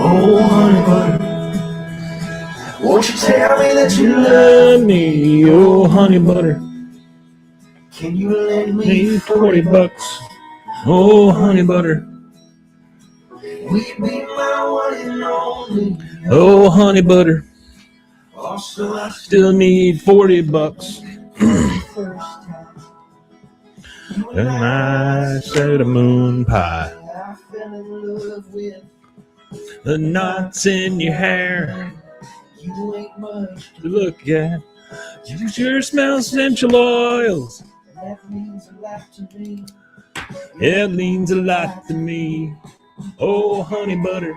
Oh, honey butter, won't you tell me that you love me? Oh, honey butter, can you lend me 40 bucks? Oh, honey butter, will you be my one and only? Oh, honey butter, also I still need 40 bucks. And I said a moon pie. I fell in love with the knots in your hair. You ain't much to look at. You sure smell essential oils. That means a lot to me. It means a lot to me. Oh, honey butter.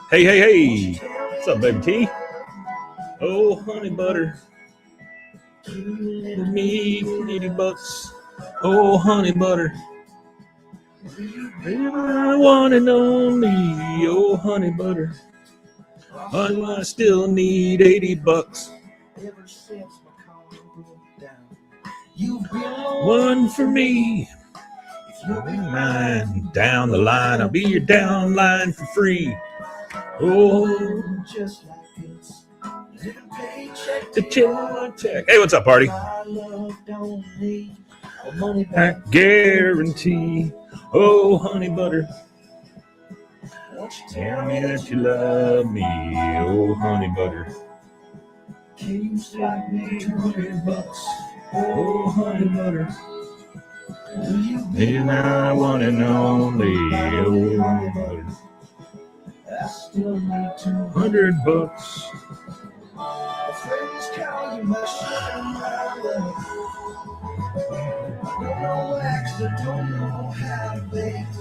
Hey, hey, hey. What's up, baby T? Oh, honey butter. Give me 80 bucks. Oh, honey butter. I want and only. Oh, honey butter. I still need 80 bucks. Ever since my car broke down, you've been one for me. If you'll be mine down the line, I'll be your down line for free. Oh, just like this. Paycheck to check. Hey, what's up, party? I guarantee. Oh, honey butter, won't you tell me that you love me? Oh, honey butter, can you slide me 200 bucks? Oh, honey butter, will you be my one and only? Oh, honey butter, I still need 200 bucks. My friends call you my sugar, my love. Don't know wax, I don't know how to bake.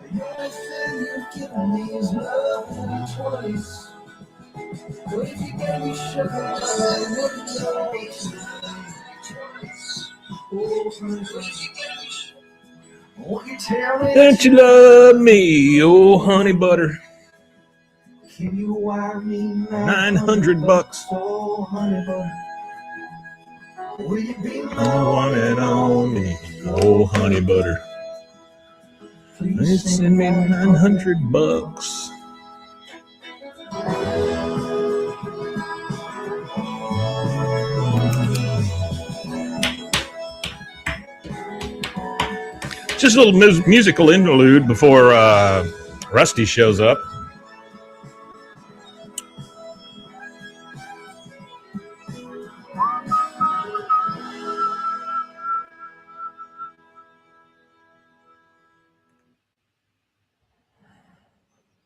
The only thing you've given me is love and twice. But if you gave me sugar, I wouldn't know twice. Oh, honey, won't you tell me that you love me? Oh, honey butter, can you wire me 900 bucks? Oh, honey butter, will you be my one and only? Oh, honey butter, please send me 900 bucks. Just a little musical interlude before Rusty shows up.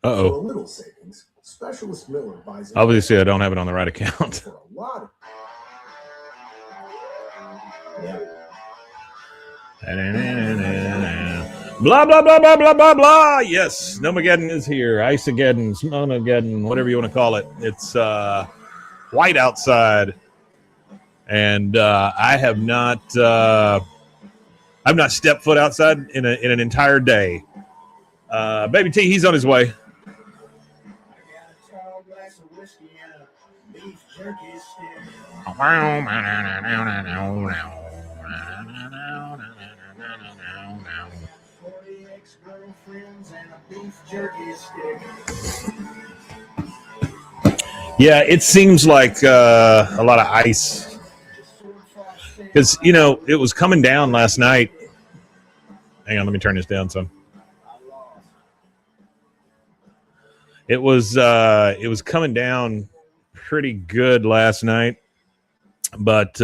Uh-oh. For a little savings, Specialist Miller buys. Obviously, I don't have it on the right account. For a lot of... Blah, blah, blah, blah, blah, blah, blah. Yes, Snowmageddon is here. Ice-ageddon, Snowmageddon, whatever you want to call it. It's white outside. And I have not stepped foot outside in an entire day. Baby T, he's on his way. Yeah, it seems like a lot of ice. Because, you know, it was coming down last night. Hang on, let me turn this down some. It was coming down pretty good last night, but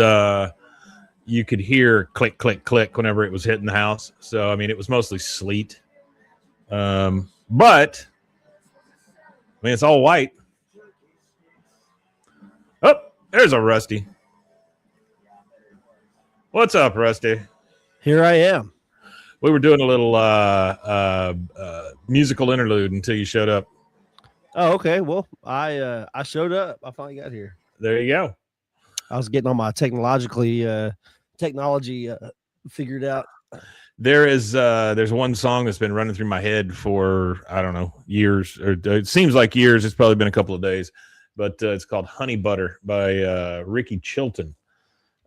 you could hear click, click, click whenever it was hitting the house. So, I mean, it was mostly sleet. But, I mean, it's all white. Oh, there's a Rusty. What's up, Rusty? Here I am. We were doing a little musical interlude until you showed up. Oh, okay. Well, I showed up. I finally got here. There you go. I was getting all my technology figured out. There's one song that's been running through my head for, I don't know, years, or it seems like years. It's probably been a couple of days, but it's called Honey Butter by Ricky Chilton.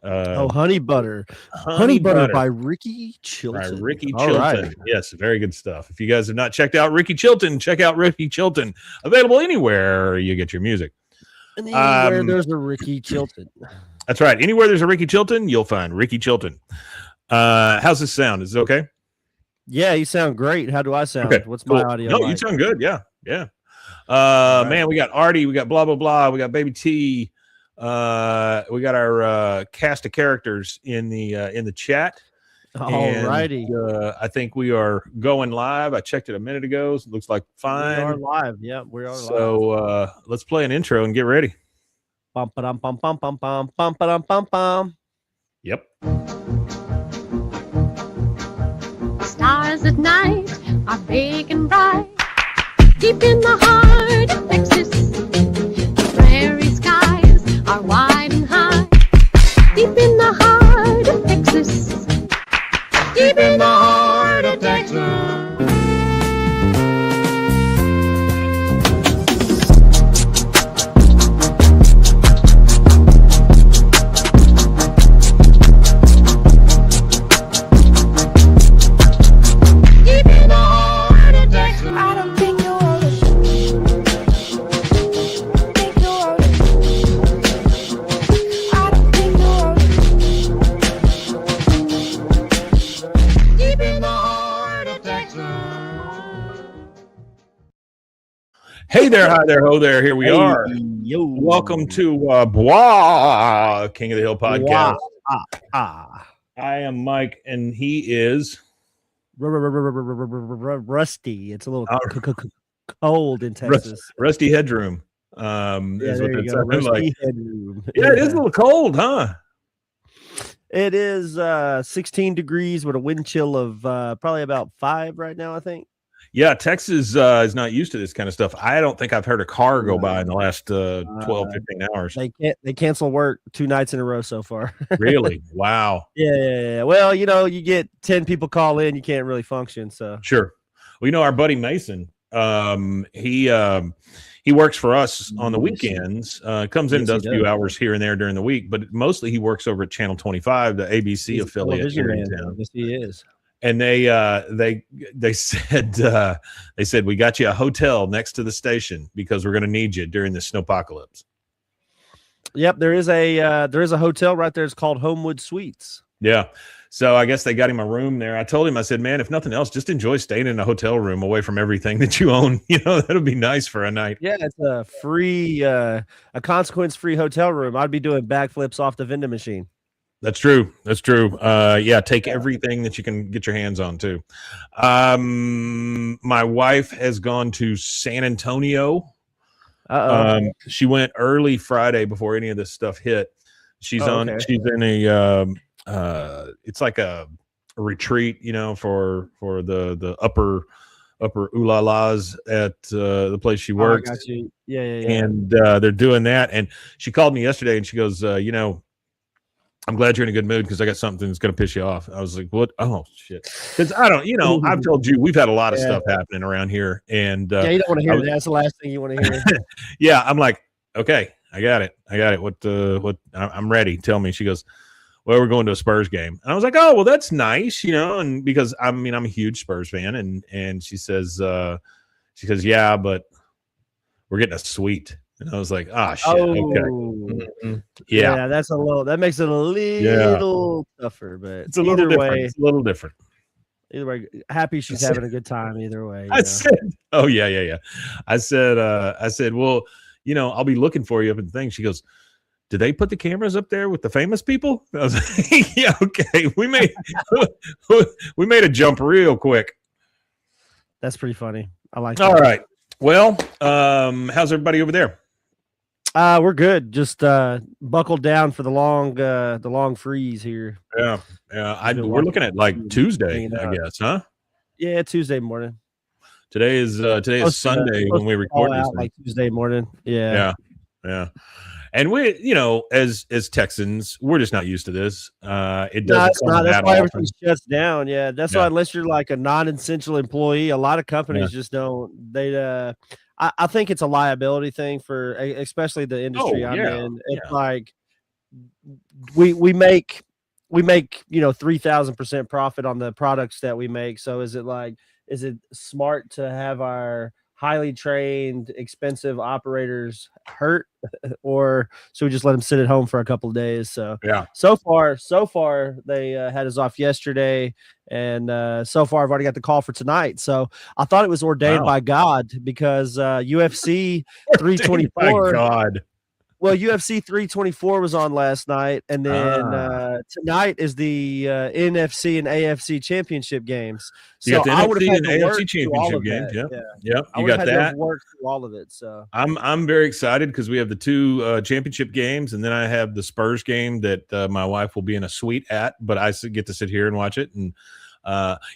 Honey Butter. Honey Butter by Ricky Chilton. By Ricky All Chilton. right. Yes, very good stuff. If you guys have not checked out Ricky Chilton, check out Ricky Chilton. Available anywhere you get your music. Anywhere there's a Ricky Chilton. That's right. Anywhere there's a Ricky Chilton, you'll find Ricky Chilton. How's this sound? Is it okay? Yeah, you sound great. How do I sound? Okay, What's cool. my audio? No, like? you sound good. Yeah. Right. Man, we got Artie, we got blah blah blah, we got Baby T, we got our cast of characters in the chat. All righty. I think we are going live. I checked it a minute ago. So it looks like fine. We are live. Yeah, we are live. So let's play an intro and get ready. Bum ba dum bum bum bum bum bum ba dum bum bum. Yep. Stars at night are big and bright. Deep in the heart of Texas, the prairie skies are wide and high. Deep in the heart of Texas, deep in the heart of Texas. Hey there, hi there, ho there. Here we are. Yo. Welcome to BWAAA, King of the Hill podcast. I am Mike, and he is Rusty. It's a little cold in Texas. Rusty Headroom. Yeah, Is what there you it's go. sounding like. Rusty Headroom. Yeah, it is a little cold, huh? It is 16 degrees with a wind chill of probably about 5 right now, I think. Yeah, Texas is not used to this kind of stuff. I don't think I've heard a car go by in the last 12, 15 hours. They cancel work 2 nights in a row so far. Really? Wow. Yeah. Well, you get 10 people call in, you can't really function. So sure. Well, our buddy Mason, he works for us on the weekends. Comes in and does a few hours here and there during the week, but mostly he works over at Channel 25, the ABC affiliate here in town. Yes, he is. And they said we got you a hotel next to the station because we're going to need you during the snowpocalypse. Yep, there is a hotel right there. It's called Homewood Suites. Yeah, so I guess they got him a room there. I told him, I said, man, if nothing else, just enjoy staying in a hotel room away from everything that you own. That'll be nice for a night. Yeah, it's a free, a consequence-free hotel room. I'd be doing backflips off the vending machine. That's true. Yeah, take everything that you can get your hands on too. My wife has gone to San Antonio. She went early Friday before any of this stuff hit. She's she's in a it's like a retreat, for the upper ulalas at the place she works. I got you. Yeah. And they're doing that. And she called me yesterday and she goes, I'm glad you're in a good mood because I got something that's going to piss you off. I was like, what? Oh, shit. Because I don't, I've told you, we've had a lot of stuff happening around here. And you don't want to hear that. That's the last thing you want to hear. Yeah. I'm like, okay, I got it. What, I'm ready. Tell me. She goes, well, we're going to a Spurs game. And I was like, oh, well, that's nice, and because I'm a huge Spurs fan. And she says, yeah, but we're getting a suite. And I was like, shit. Okay. Mm-hmm. Yeah. That makes it a little tougher, but it's a little different. It's a little different. Either way, happy she's having a good time either way. I said, oh yeah. I said, well, I'll be looking for you up in the thing. She goes, do they put the cameras up there with the famous people? I was like, yeah, okay. We made a jump real quick. That's pretty funny. I like that. All right. Well, how's everybody over there? We're good. Just buckled down for the long freeze here. Yeah. We're looking at like Tuesday, I guess, huh? Yeah, Tuesday morning. Today is Sunday when we record this. Like Tuesday morning. Yeah. And we, as Texans, we're just not used to this. It doesn't. It's not. That's why everything shuts down. Yeah, that's why unless you're like a non-essential employee, a lot of companies just don't. They, I think it's a liability thing for especially the industry I'm in. It's like we make 3,000% profit on the products that we make. So is it smart to have our highly trained, expensive operators hurt, or should we just let them sit at home for a couple of days? So Yeah. So far they had us off yesterday, and so far I've already got the call for tonight. So I thought it was ordained by God, because UFC 324. My God. Well, UFC 324 was on last night, and then tonight is the NFC and AFC championship games. So I would have had to work through all of games. that. Yeah. You got that. Work through all of it. So I'm very excited because we have the two championship games, and then I have the Spurs game that my wife will be in a suite at, but I get to sit here and watch it. And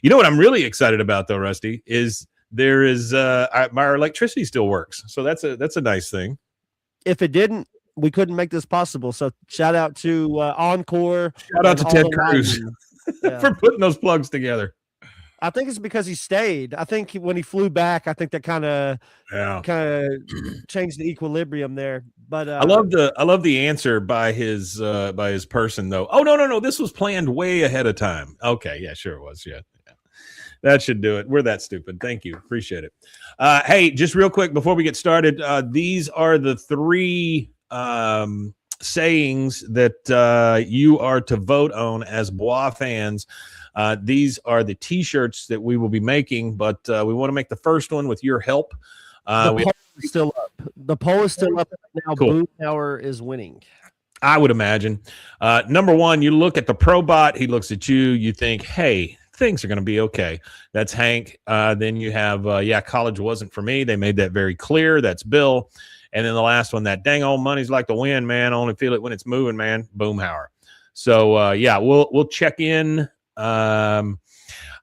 you know what I'm really excited about, though, Rusty, is there is my electricity still works, so that's a nice thing. If it didn't, we couldn't make this possible. So shout out to Encore. Shout out to Ted Cruz for putting those plugs together. I think it's because he stayed. I think when he flew back, I think that kind of changed the equilibrium there. But I love the answer by his person, though. Oh, no, this was planned way ahead of time. Okay, yeah, sure it was. Yeah. That should do it. We're that stupid. Thank you. Appreciate it. Hey, just real quick before we get started, these are the three sayings that you are to vote on as BWAAA fans. These are the T-shirts that we will be making, but we want to make the first one with your help. The poll is still up. The poll is still up now. Cool. Boomhauer is winning, I would imagine. Number one, you look at the Probot. He looks at you. You think, hey, things are going to be okay. That's Hank. Then you have, college wasn't for me. They made that very clear. That's Bill. And then the last one, that dang old money's like the wind, man. I only feel it when it's moving, man. Boomhauer. So, we'll check in. I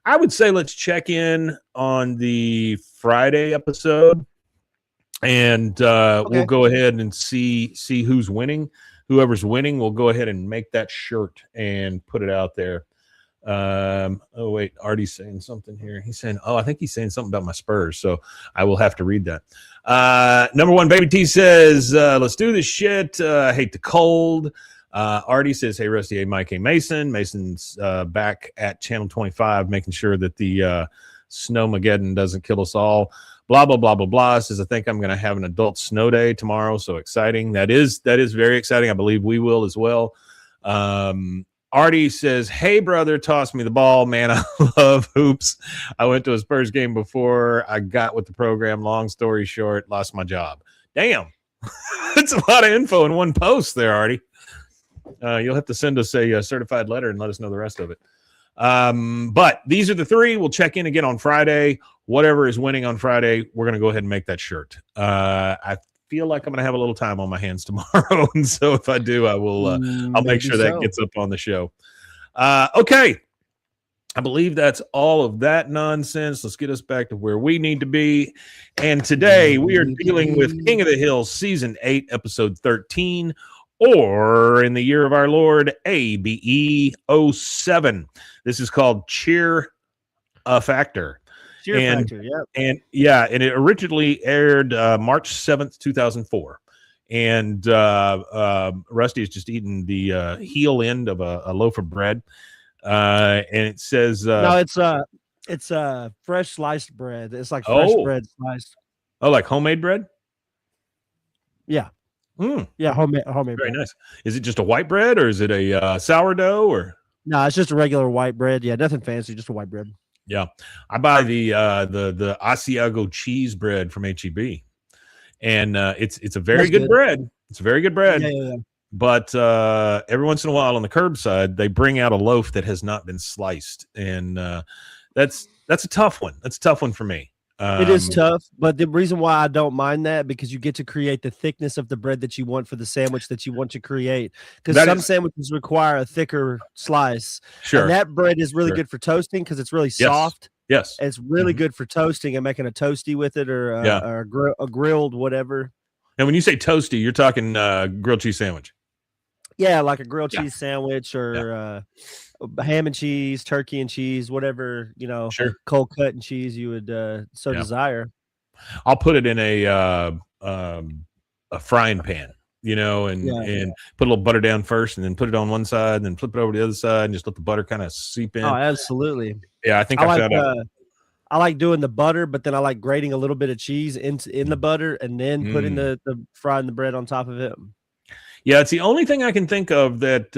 would say let's check in on the Friday episode, and we'll go ahead and see who's winning. Whoever's winning, we'll go ahead and make that shirt and put it out there. Oh wait, Artie's saying something here. He's saying, I think he's saying something about my Spurs, so I will have to read that. Number one, Baby T says, let's do this shit. I hate the cold. Artie says, hey Rusty, hey Mike, hey Mason. Mason's back at channel 25, making sure that the Snowmageddon doesn't kill us all. Blah blah blah blah blah. Says, I think I'm going to have an adult snow day tomorrow, so exciting. That is very exciting. I believe we will as well. Artie says, hey, brother, toss me the ball. Man, I love hoops. I went to a Spurs game before I got with the program. Long story short, lost my job. Damn. That's a lot of info in one post there, Artie. You'll have to send us a certified letter and let us know the rest of it. But these are the three. We'll check in again on Friday. Whatever is winning on Friday, we're going to go ahead and make that shirt. I feel like I'm going to have a little time on my hands tomorrow, and so if I do, I will. I'll make sure that gets up on the show. Okay, I believe that's all of that nonsense. Let's get us back to where we need to be. And today we are dealing with King of the Hill Season 8, Episode 13, or in the year of our Lord, ABE 07. This is called Cheer Factor. Factor, and it originally aired March 7th, 2004. And Rusty is just eating the heel end of a loaf of bread. And it says no, it's fresh sliced bread. It's like fresh bread sliced. Oh, like homemade bread? Yeah. Yeah, homemade Very bread. Nice. Is it just a white bread, or is it a sourdough, or? No, it's just a regular white bread. Yeah, nothing fancy, just a white bread. Yeah, I buy the Asiago cheese bread from HEB, and it's a very good bread. It's a very good bread. Yeah. But every once in a while on the curbside, they bring out a loaf that has not been sliced, and that's a tough one. That's a tough one for me. It is tough, but the reason why I don't mind that, because you get to create the thickness of the bread that you want for the sandwich that you want to create. Because some sandwiches require a thicker slice. Sure. And that bread is really good for toasting because it's really soft. Yes. It's really good for toasting and making a toasty with it, or a grilled whatever. And when you say toasty, you're talking grilled cheese sandwich. Yeah, like a grilled cheese sandwich, or ham and cheese, turkey and cheese, whatever, cold cut and cheese you would desire. I'll put it in a frying pan and put a little butter down first, and then put it on one side, and then flip it over to the other side, and just let the butter kind of seep in. Oh, absolutely. Yeah, I think I found out. I like doing the butter, but then I like grating a little bit of cheese in the butter and then putting the frying the bread on top of it. Yeah, it's the only thing I can think of that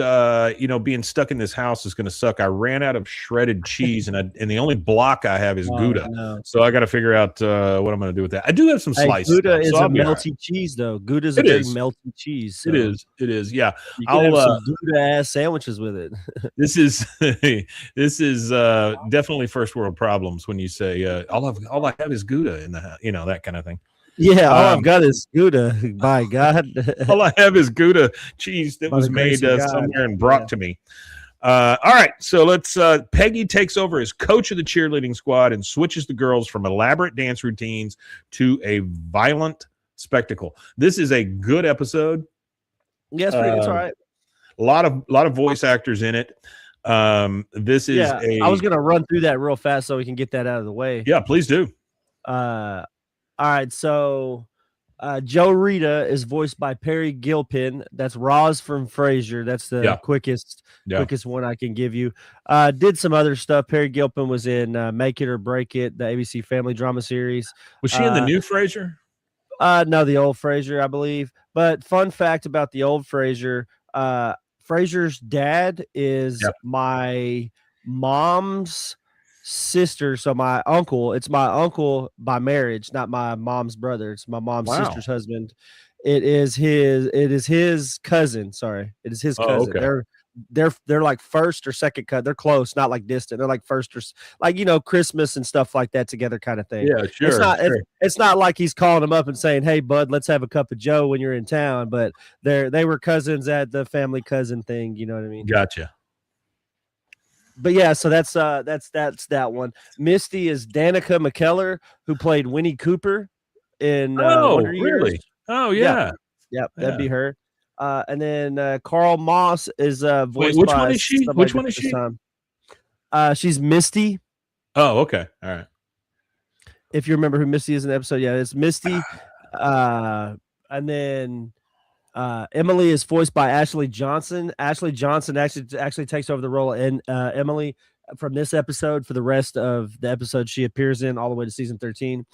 being stuck in this house is going to suck. I ran out of shredded cheese, and the only block I have is Gouda. No. So I got to figure out what I'm going to do with that. I do have some sliced Gouda stuff, is so a melty cheese, though. Gouda is a very melty cheese. So. It is. Yeah, you can have some Gouda ass sandwiches with it. This is definitely first world problems when you say all I have is Gouda in the house, that kind of thing. Yeah, all I've got is Gouda. By God, all I have is Gouda cheese that was made somewhere and brought to me. All right, so let's. Peggy takes over as coach of the cheerleading squad and switches the girls from elaborate dance routines to a violent spectacle. This is a good episode. Yes, it's all right. A lot of voice actors in it. This is I was gonna run through that real fast so we can get that out of the way. Yeah, please do. All right, so Joe Rita is voiced by Perry Gilpin. That's Roz from Frasier. That's the quickest one I can give you. Did some other stuff. Perry Gilpin was in Make It or Break It, the ABC family drama series. Was she in the new Frasier? No, the old Frasier, I believe. But fun fact about the old Frasier, Frasier's dad is my mom's sister, so my uncle. It's my uncle by marriage, not my mom's brother. It's my mom's sister's husband. It is his cousin. Sorry, it is his cousin. Okay. They're like first or second cousin. They're close, not like distant. They're like first or Christmas and stuff like that together, kind of thing. Yeah, sure. It's not like he's calling him up and saying, "Hey, bud, let's have a cup of Joe when you're in town." But they were cousins at the family cousin thing. You know what I mean? Gotcha. But yeah, so that's that one. Misty is Danica McKellar, who played Winnie Cooper in Wonder really? Years. Oh yeah, that'd be her. And then Carl Moss is voiced which by one is she? Which one is she? She's Misty. Oh, okay, all right. If you remember who Misty is in the episode, it's Misty. And then Emily is voiced by Ashley Johnson. Ashley Johnson actually takes over the role of Emily from this episode for the rest of the episode she appears in all the way to season 13.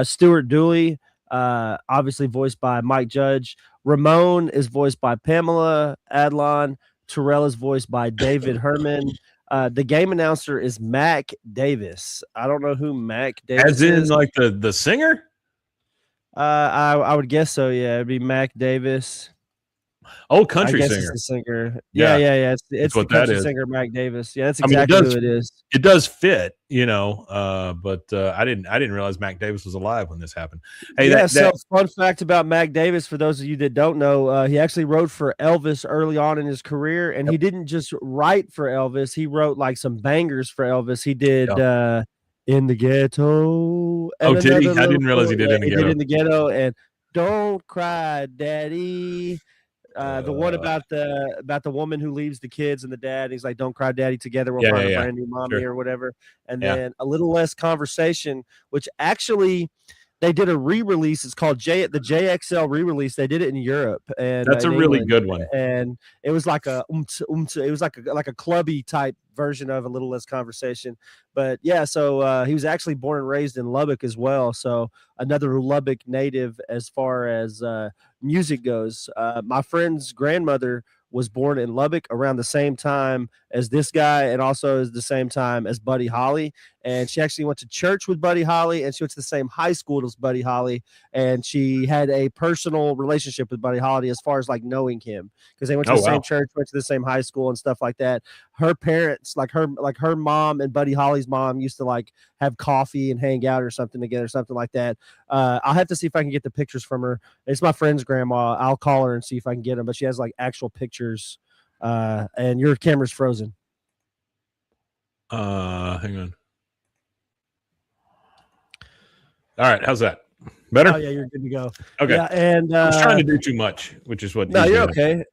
Stuart Dooley, obviously voiced by Mike Judge. Ramon is voiced by Pamela Adlon. Terrell is voiced by David Herman. The game announcer is Mac Davis. I don't know who Mac Davis is. Like the singer? I would guess so. Yeah, it'd be Mac Davis. Old country singer. It's the singer. Yeah. It's what the country singer, Mac Davis. Yeah, that's exactly who it is. It does fit, but I didn't realize Mac Davis was alive when this happened. Hey, so fun fact about Mac Davis, for those of you that don't know, he actually wrote for Elvis early on in his career, and he didn't just write for Elvis. He wrote like some bangers for Elvis. He did In the Ghetto. Oh, did he? I didn't realize he did In the Ghetto. He did In the Ghetto and Don't Cry, Daddy. The one about the woman who leaves the kids and the dad. He's like, "Don't cry, daddy. Together we'll find a brand new mommy," or whatever. And then A Little Less Conversation, which actually they did a re-release. It's called the JXL re-release. They did it in Europe, and that's a really good one. And it was like it was like a clubby type version of A Little Less Conversation. But yeah, so he was actually born and raised in Lubbock as well. So another Lubbock native as far as music goes. My friend's grandmother was born in Lubbock around the same time as this guy, and also is the same time as Buddy Holly. And she actually went to church with Buddy Holly, and she went to the same high school as Buddy Holly. And she had a personal relationship with Buddy Holly as far as like knowing him, because they went to the same church, went to the same high school and stuff like that. Her parents, like her mom and Buddy Holly's mom, used to like have coffee and hang out or something together, something like that. I'll have to see if I can get the pictures from her. It's my friend's grandma. I'll call her and see if I can get them, but she has like actual pictures. And your camera's frozen. Hang on. All right, how's that? Better? Oh yeah, you're good to go. Okay. Yeah, and I was trying to do too much, which is what. No, you're okay.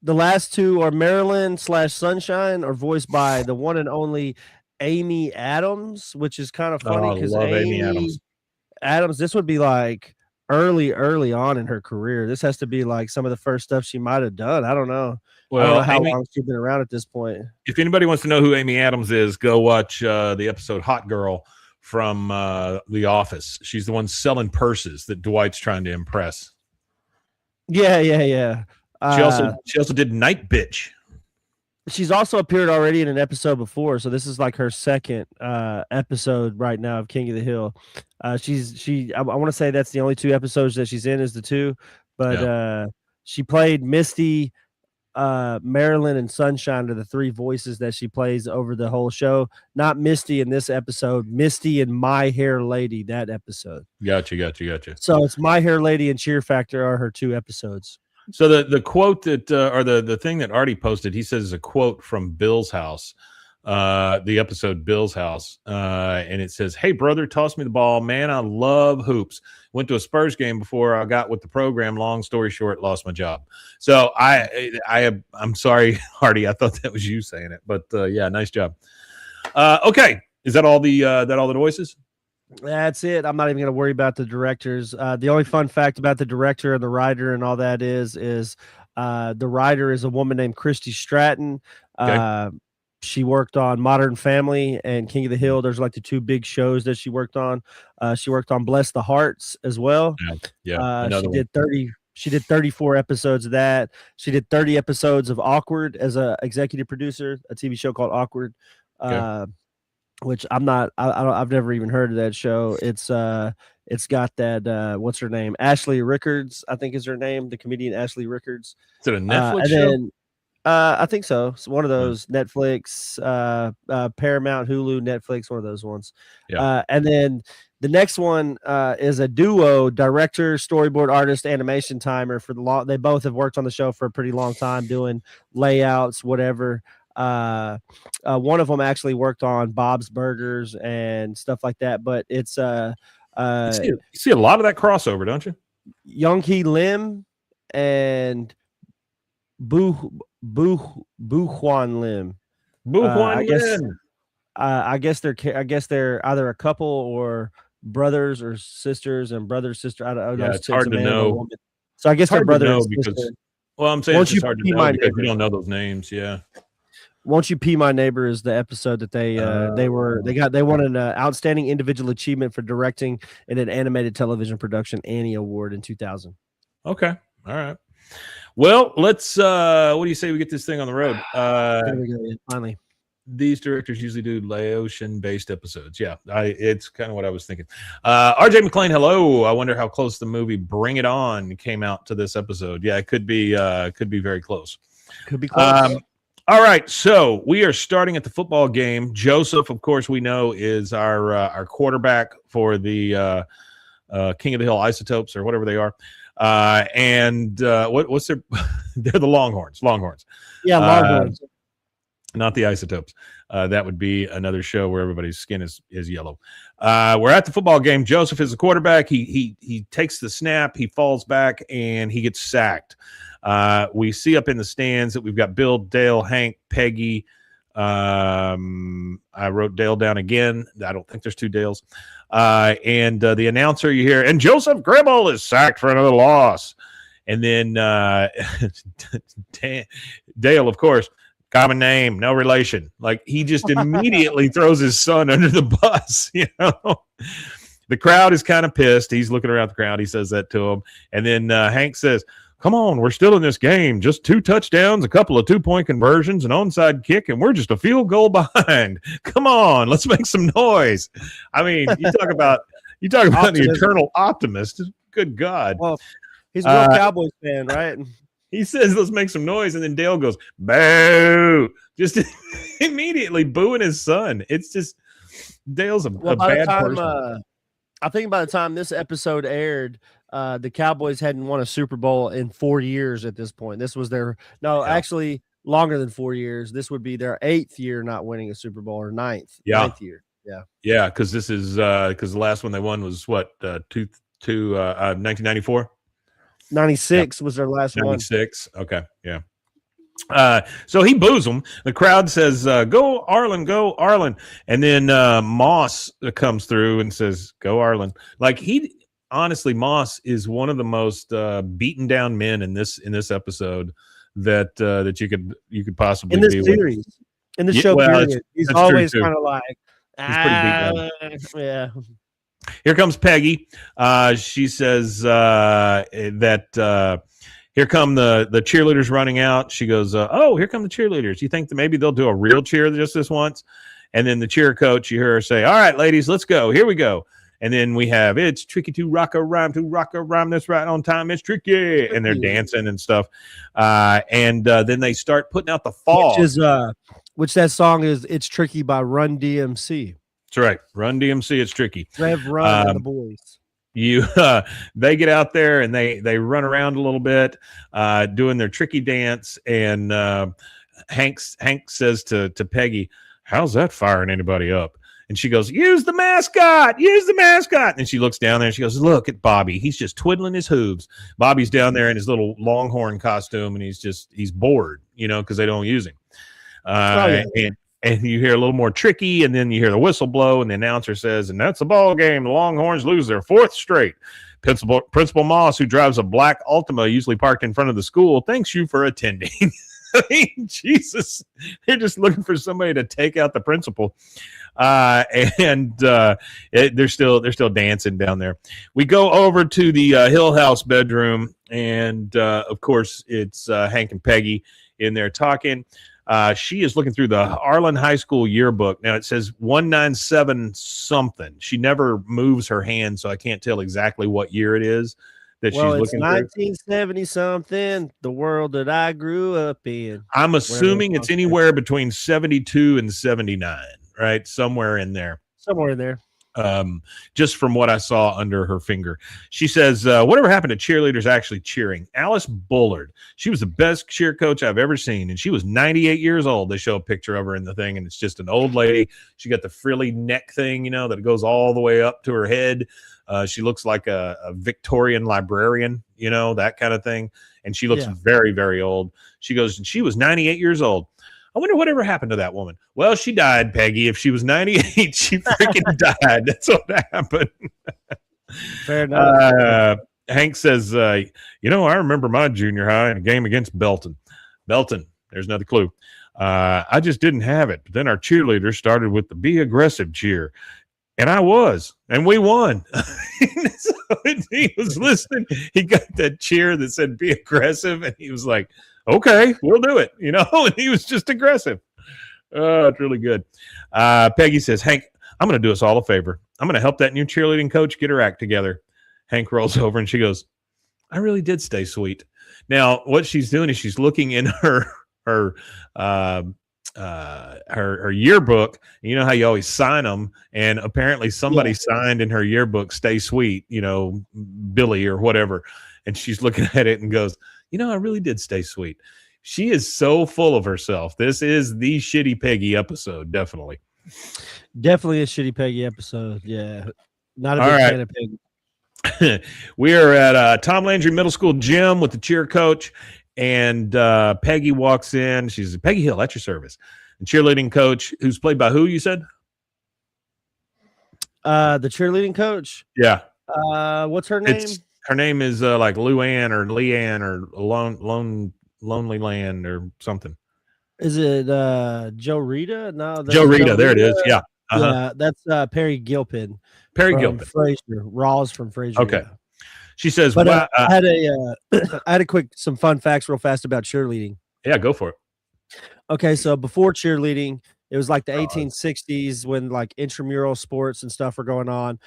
The last two are Marilyn / Sunshine, are voiced by the one and only Amy Adams, which is kind of funny because Amy Adams. This would be like early on in her career. This has to be like some of the first stuff she might have done. I don't know. I don't Well, know how Amy, long she's been around at this point. if anybody wants to know who Amy Adams is, go watch the episode Hot Girl from The Office. She's the one selling purses that Dwight's trying to impress. Yeah. She also did Night Bitch. She's also appeared already in an episode before, so this is like her second episode right now of King of the Hill. I want to say that's the only 2 episodes that she's in is the 2, but she played Misty, Marilyn, and Sunshine are the 3 voices that she plays over the whole show. Not Misty in this episode, Misty and My Hair Lady that episode. Gotcha. So it's My Hair Lady and Cheer Factor are her 2 episodes. So the quote that or the thing that Artie posted, he says is a quote from Bill's house, the episode Bill's house, and it says, "Hey brother, toss me the ball, man. I love hoops. Went to a Spurs game before I got with the program. Long story short, lost my job." So I'm sorry, Artie. I thought that was you saying it, but yeah, nice job. Okay, is that all the voices? That's it. I'm not even going to worry about the directors. The only fun fact about the director and the writer and all that is the writer is a woman named Christy Stratton. Okay. She worked on Modern Family and King of the Hill. There's like the 2 big shows that she worked on. She worked on Bless the Hearts as well. Yeah. She did 34 episodes of that. She did 30 episodes of Awkward as a executive producer, a TV show called Awkward. Okay. Which I've never even heard of that show. It's got that what's her name? Ashley Rickards, I think is her name, the comedian Ashley Rickards. Is it a Netflix show? Then, I think so. It's one of those Netflix, Paramount, Hulu, Netflix, one of those ones. Yeah. And then the next one is a duo, director, storyboard artist, animation timer for the long. They both have worked on the show for a pretty long time, doing layouts, whatever. One of them actually worked on Bob's Burgers and stuff like that, but it's you see a lot of that crossover, don't you? Young-hee Lim and Bu Hwan Lim. I guess they're either a couple or brothers or sisters and brother-sister. I don't know. Yeah, it's hard to know. So I guess they're brother and because, sister. well, I'm saying it's hard to know because you don't know those names. Yeah. Won't You Pee My Neighbor is the episode that they won an outstanding individual achievement for directing in an animated television production Annie Award in 2000. Okay. All right. Well, let's what do you say we get this thing on the road? Finally. These directors usually do Laotian based episodes. Yeah, it's kind of what I was thinking. RJ McLean, hello. I wonder how close the movie Bring It On came out to this episode. Yeah, it could be very close. Could be close. All right, so we are starting at the football game. Joseph, of course, we know is our quarterback for the King of the Hill Isotopes or whatever they are. And what's their? They're the Longhorns. Yeah, Longhorns. Not the Isotopes. That would be another show where everybody's skin is yellow. We're at the football game. Joseph is the quarterback. He takes the snap. He falls back and he gets sacked. We see up in the stands that we've got Bill, Dale, Hank, Peggy. I wrote Dale down again. I don't think there's 2 Dales. And the announcer you hear, and Joseph Gribble is sacked for another loss. And then Dale, of course, common name, no relation. Like he just immediately throws his son under the bus, you know. The crowd is kind of pissed. He's looking around the crowd. He says that to him. And then Hank says, "Come on, we're still in this game. Just 2 touchdowns, a couple of 2-point conversions, an onside kick, and we're just a field goal behind. Come on, let's make some noise." I mean, you talk about the eternal optimist. Good God. Well, he's a real Cowboys fan, right? He says, "Let's make some noise," and then Dale goes, "Boo!" Just immediately booing his son. It's just Dale's a bad person. I think by the time this episode aired, the Cowboys hadn't won a Super Bowl in 4 years at this point. This was actually longer than 4 years. This would be their 8th year not winning a Super Bowl, or 9th year. Yeah, because this is because the last one they won was what 1994. 96 was their last 96. Okay, yeah. So he boos them. The crowd says, "Go Arlen, go Arlen," and then Moss comes through and says, "Go Arlen." Like honestly, Moss is one of the most beaten down men in this episode that you could possibly in this be with. series, in the Yeah, show well, period. He's that's true always too. kind of like, He's pretty beat down. yeah. Here comes Peggy. She says that here come the cheerleaders running out. She goes, oh, here come the cheerleaders. You think that maybe they'll do a real cheer just this once? And then the cheer coach, you hear her say, all right, ladies, let's go. Here we go. And then we have, it's tricky to rock a rhyme, that's right on time. It's tricky. And they're dancing and stuff. And then they start putting out the fall. Which that song is, It's Tricky by Run DMC. That's right. Run DMC, It's Tricky. Rev Run and the boys. They get out there and they run around a little bit, doing their tricky dance. And Hank says to Peggy, how's that firing anybody up? And she goes, use the mascot. And she looks down there and she goes, look at Bobby. He's just twiddling his hooves. Bobby's down there in his little Longhorn costume, and he's bored, because they don't use him. And you hear a little more tricky, and then you hear the whistle blow, and the announcer says, and that's the ball game. The Longhorns lose their 4th straight. Principal Moss, who drives a black Altima usually parked in front of the school, thanks you for attending. I mean, Jesus, they're just looking for somebody to take out the principal. They're still dancing down there. We go over to the Hill House bedroom, and of course it's Hank and Peggy in there talking. She is looking through the Arlen High School yearbook. Now it says 197 something. She never moves her hand, so I can't tell exactly what year it is that she's looking through. 1970 something, the world that I grew up in. I'm assuming it's anywhere between 72 and 79, right? Somewhere in there. Just from what I saw under her finger. She says, whatever happened to cheerleaders actually cheering? Alice Bullard. She was the best cheer coach I've ever seen, and she was 98 years old. They show a picture of her in the thing, and it's just an old lady. She got the frilly neck thing, that goes all the way up to her head. She looks like a Victorian librarian, that kind of thing. And she looks very, very old. She goes, and she was 98 years old. I wonder whatever happened to that woman. Well, she died, Peggy. If she was 98, she freaking died. That's what happened. Fair enough. Hank says, I remember my junior high in a game against Belton. There's another clue. I just didn't have it. But then our cheerleaders started with the Be Aggressive cheer. And and we won. So he was listening. He got that cheer that said Be Aggressive. And he was like, okay, we'll do it. And he was just aggressive. It's really good. Peggy says, Hank, I'm going to do us all a favor. I'm going to help that new cheerleading coach get her act together. Hank rolls over and she goes, I really did stay sweet. Now, what she's doing is she's looking in her yearbook. You know how you always sign them, and apparently somebody signed in her yearbook, stay sweet, Billy or whatever. And she's looking at it and goes, I really did stay sweet. She is so full of herself. This is the Shitty Peggy episode. Definitely a Shitty Peggy episode. Yeah. Not a big fan of Peggy. We are at Tom Landry Middle School gym with the cheer coach, and Peggy walks in. She's Peggy Hill at your service. And cheerleading coach, who's played by who, you said? The cheerleading coach? Yeah. What's her name? Her name is like Luann or Leanne or Lonely Land or something. Is it Joe Rita? No, Joe Rita. There it is. Yeah. Yeah, that's Perry Gilpin. Gilpin. Frasier. Roz from Frasier. Okay. Yeah. She says, but I had some fun facts real fast about cheerleading. Yeah, go for it. Okay, so before cheerleading, it was like the 1860s when like intramural sports and stuff were going on.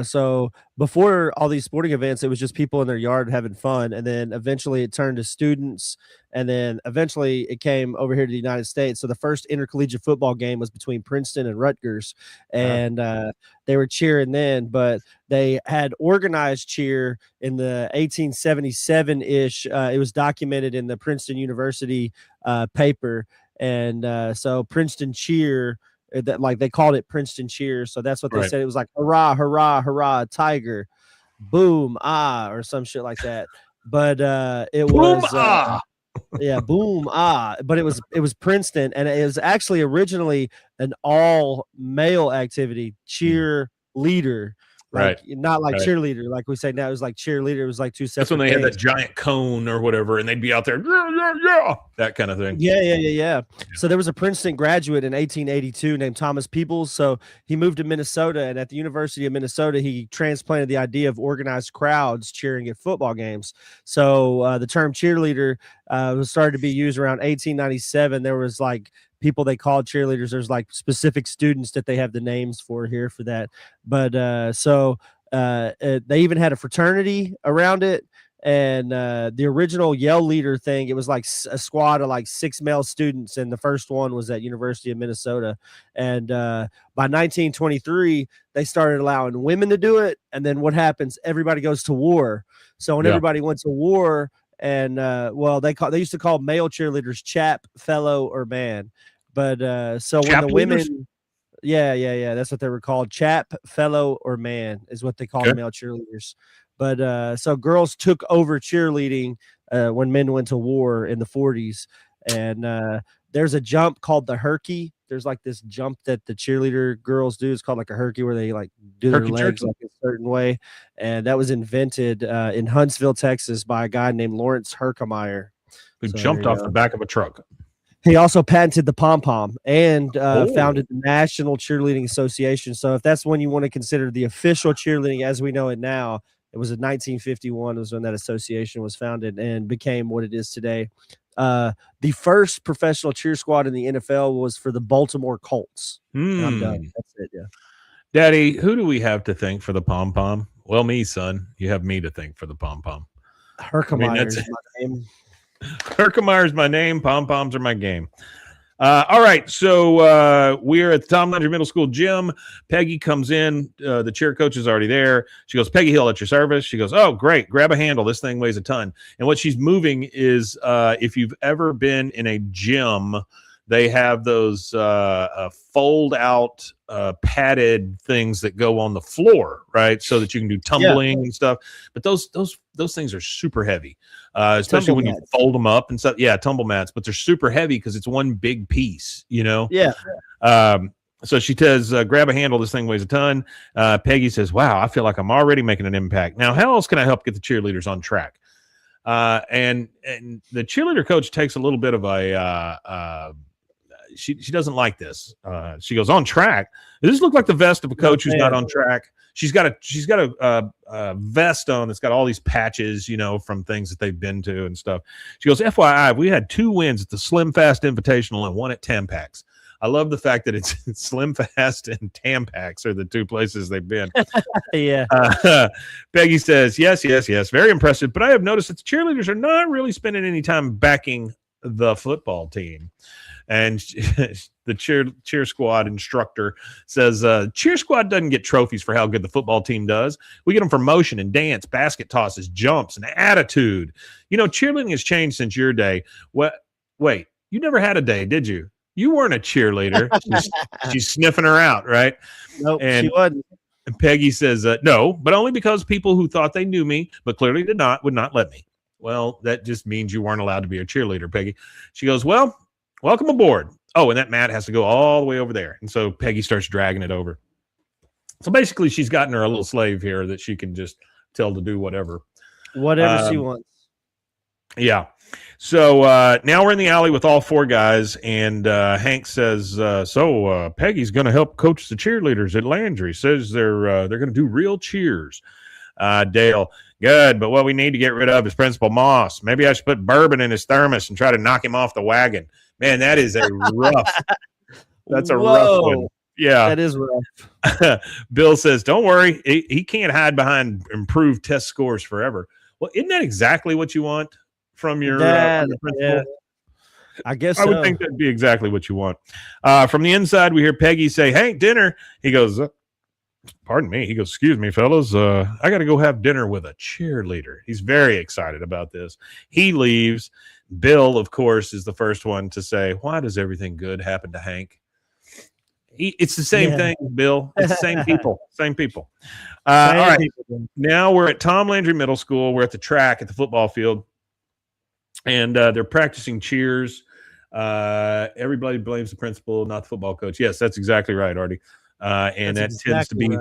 So before all these sporting events, it was just people in their yard having fun. And then eventually it turned to students. And then eventually it came over here to the United States. So the first intercollegiate football game was between Princeton and Rutgers. And they were cheering then, but they had organized cheer in the 1877-ish. It was documented in the Princeton University paper. And so Princeton cheer, that like they called it Princeton cheer. So that's what they said. It was like hurrah, hurrah, hurrah, tiger, boom, ah, or some shit like that. But it boom, was yeah, boom, ah. But it was Princeton, and it was actually originally an all male activity, cheer leader. Like not like right. cheerleader, like we say now. It was like cheerleader. It was like two separate. That's when they things. had that giant cone or whatever, and they'd be out there, yeah, that kind of thing. Yeah. So there was a Princeton graduate in 1882 named Thomas Peebles. So he moved to Minnesota, and at the University of Minnesota, he transplanted the idea of organized crowds cheering at football games. So the term cheerleader was started to be used around 1897. There was like people they called cheerleaders. There's like specific students that they have the names for here for that. But they even had a fraternity around it. And the original yell leader thing, it was like a squad of like 6 male students, and the first one was at University of Minnesota. And by 1923 they started allowing women to do it, and then what happens, everybody goes to war. So when everybody went to war, and they used to call male cheerleaders chap, fellow, or man. But so Chap when the leaders? women that's what they were called. Chap, fellow, or man is what they called male cheerleaders. But so girls took over cheerleading when men went to war in the 40s. And there's a jump called the herky. There's like this jump that the cheerleader girls do. It's called like a herky, where they like do their legs like a certain way. And that was invented in Huntsville, Texas by a guy named Lawrence Herkemeyer. Who jumped off the back of a truck. He also patented the pom-pom and founded the National Cheerleading Association. So if that's when you want to consider the official cheerleading as we know it now, it was in 1951 was when that association was founded and became what it is today. The first professional cheer squad in the NFL was for the Baltimore Colts. I'm done. That's it, yeah. Daddy, who do we have to thank for the pom-pom? Well, me, son. You have me to thank for the pom-pom. Herkemeyer is my name. Herkemeyer is my name. Pom-poms are my game. All right, so we're at the Tom Landry Middle School gym. Peggy comes in. The cheer coach is already there. She goes, Peggy Hill at your service. She goes, oh, great. Grab a handle. This thing weighs a ton. And what she's moving is if you've ever been in a gym, they have those fold-out padded things that go on the floor, right? So that you can do tumbling and stuff. But those things are super heavy, especially when you fold them up and stuff. Yeah, tumble mats. But they're super heavy because it's one big piece, you know? Yeah. So she says, grab a handle. This thing weighs a ton. Peggy says, wow, I feel like I'm already making an impact. Now, how else can I help get the cheerleaders on track? And the cheerleader coach takes a little bit of a she doesn't like this. She goes, on track. Does this look like the vest of a coach who's not on track? She's got a vest on that's got all these patches, you know, from things that they've been to and stuff. She goes, FYI, we had 2 wins at the Slim Fast Invitational and 1 at Tampax. I love the fact that it's Slim Fast and Tampax are the 2 places they've been. Yeah. Peggy says, yes, very impressive. But I have noticed that the cheerleaders are not really spending any time backing the football team. And the cheer squad instructor says, cheer squad doesn't get trophies for how good the football team does. We get them for motion and dance, basket tosses, jumps, and attitude. You know, cheerleading has changed since your day. Wait, you never had a day, did you? You weren't a cheerleader. She's sniffing her out, right? Nope, she wasn't. And Peggy says, no, but only because people who thought they knew me, but clearly would not let me. Well, that just means you weren't allowed to be a cheerleader, Peggy. She goes, well, welcome aboard. Oh, and that mat has to go all the way over there. And so Peggy starts dragging it over. So basically, she's gotten her a little slave here that she can just tell to do whatever. Whatever she wants. Yeah. So now we're in the alley with all 4 guys, and Hank says, so Peggy's going to help coach the cheerleaders at Landry. Says they're going to do real cheers. Dale, good, but what we need to get rid of is Principal Moss. Maybe I should put bourbon in his thermos and try to knock him off the wagon. Man, that is a rough. That's a rough one. Yeah, that is rough. Bill says, don't worry, he can't hide behind improved test scores forever. Well, isn't that exactly what you want from your principal? Yeah. I guess I would think that'd be exactly what you want. From the inside, we hear Peggy say, Hank, dinner. He goes, pardon me. He goes, excuse me, fellas. I got to go have dinner with a cheerleader. He's very excited about this. He leaves. Bill, of course, is the first one to say, why does everything good happen to Hank? It's the same thing, Bill. It's the same people. Same people. All right. Now we're at Tom Landry Middle School. We're at the track at the football field. And they're practicing cheers. Everybody blames the principal, not the football coach. Yes, that's exactly right, Artie. And that tends to be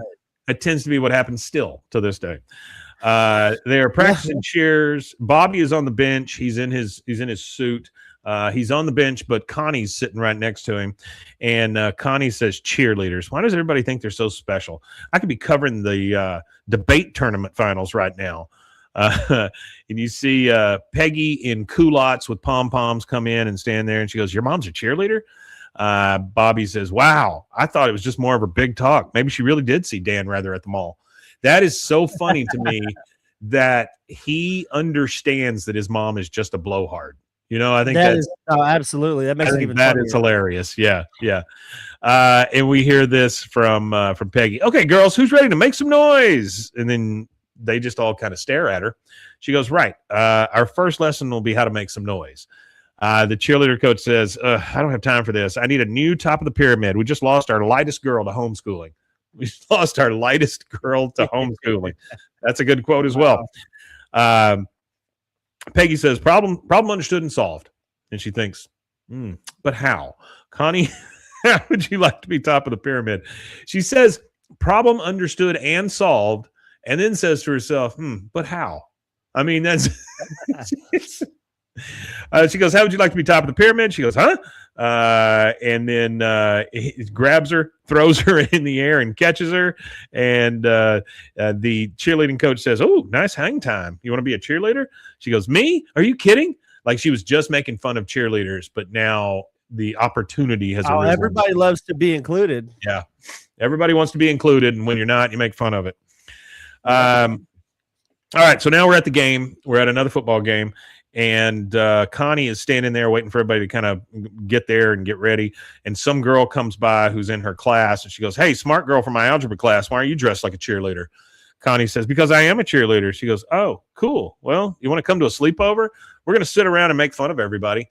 It tends to be what happens still to this day. They are practicing cheers. Bobby is on the bench. He's in his suit. He's on the bench, but Connie's sitting right next to him. And Connie says, cheerleaders. Why does everybody think they're so special? I could be covering the debate tournament finals right now. And you see Peggy in culottes with pom-poms come in and stand there. And she goes, your mom's a cheerleader? Bobby says, wow, I thought it was just more of her big talk. Maybe she really did see Dan Rather at the mall. That is so funny to me that he understands that his mom is just a blowhard. You know, I think absolutely. That makes it even funnier. That is hilarious. Yeah. Yeah. And we hear this from Peggy. Okay, girls, who's ready to make some noise? And then they just all kind of stare at her. She goes, right. Our first lesson will be how to make some noise. The cheerleader coach says, I don't have time for this. I need a new top of the pyramid. We just lost our lightest girl to homeschooling. We lost our lightest girl to homeschooling. That's a good quote as well. Peggy says, problem understood and solved. And she thinks, but how? Connie, how would you like to be top of the pyramid? She says, problem understood and solved, and then says to herself, but how? I mean, that's... she goes, how would you like to be top of the pyramid? She goes, huh? And then he grabs her, throws her in the air, and catches her. And the cheerleading coach says, oh, nice hang time. You want to be a cheerleader? She goes, me? Are you kidding? Like she was just making fun of cheerleaders, but now the opportunity has arisen. Everybody loves to be included. Yeah. Everybody wants to be included, and when you're not, you make fun of it. All right, so now we're at the game. We're at another football game. And Connie is standing there waiting for everybody to kind of get there and get ready. And some girl comes by who's in her class, and she goes, hey, smart girl from my algebra class, why are you dressed like a cheerleader? Connie says, because I am a cheerleader. She goes, oh, cool. Well, you want to come to a sleepover? We're going to sit around and make fun of everybody.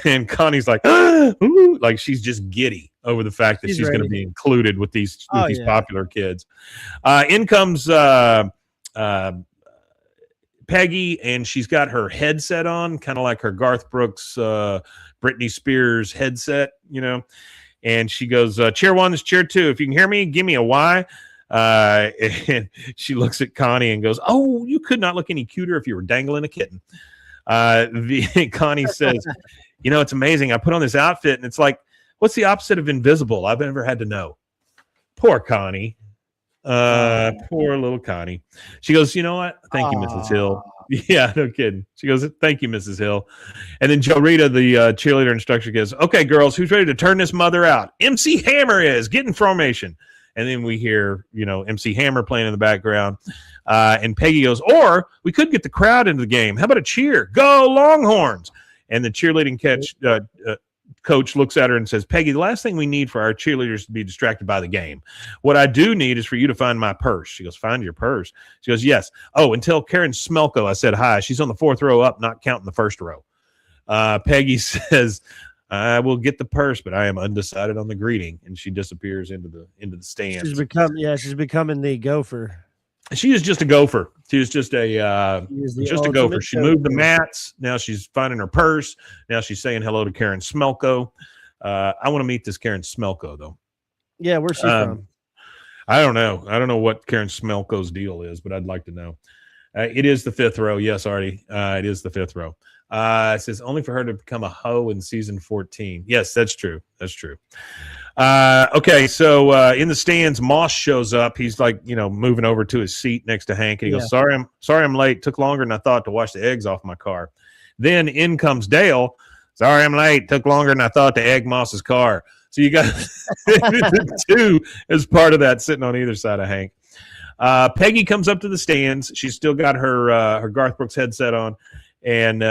And Connie's like, ooh, like she's just giddy over the fact that she's going to be included with these popular kids. In comes Peggy, and she's got her headset on, kind of like her Garth Brooks, Britney Spears headset, you know. And she goes, cheer one is cheer two. If you can hear me, give me a Y. And she looks at Connie and goes, oh, you could not look any cuter if you were dangling a kitten. Connie says, you know, it's amazing. I put on this outfit, and it's like, what's the opposite of invisible? I've never had to know. Poor Connie. Poor little Connie. She goes, you know what? Thank you, Mrs. Hill. Yeah, no kidding. She goes, thank you, Mrs. Hill. And then Joe Rita, the cheerleader instructor, goes, okay, girls, who's ready to turn this mother out? MC Hammer is. Get in formation. And then we hear, you know, MC Hammer playing in the background. And Peggy goes, or we could get the crowd into the game. How about a cheer? Go Longhorns. And the cheerleading coach looks at her and says, Peggy, the last thing we need for our cheerleaders to be distracted by the game. What I do need is for you to find my purse. She goes, find your purse? She goes, yes. Oh, and tell Karen Smelko I said hi. She's on the fourth row up, not counting the first row. Peggy says, I will get the purse, but I am undecided on the greeting. And she disappears into the stands. She's becoming the gopher. She is just a gopher. She is just a gopher. She moved the mats. Now she's finding her purse. Now she's saying hello to Karen Smelko. I want to meet this Karen Smelko, though. Yeah, where's she from? I don't know. I don't know what Karen Smelko's deal is, but I'd like to know. It is the fifth row. Yes, Artie. It is the fifth row. It says only for her to become a hoe in season 14. Yes, that's true. That's true. Okay, so in the stands, Moss shows up. He's like, you know, moving over to his seat next to Hank, and he goes, sorry I'm late. Took longer than I thought to wash the eggs off my car. Then in comes Dale. Sorry I'm late. Took longer than I thought to egg Moss's car. So you got two as part of that sitting on either side of Hank. Peggy comes up to the stands. She's still got her Garth Brooks headset on, and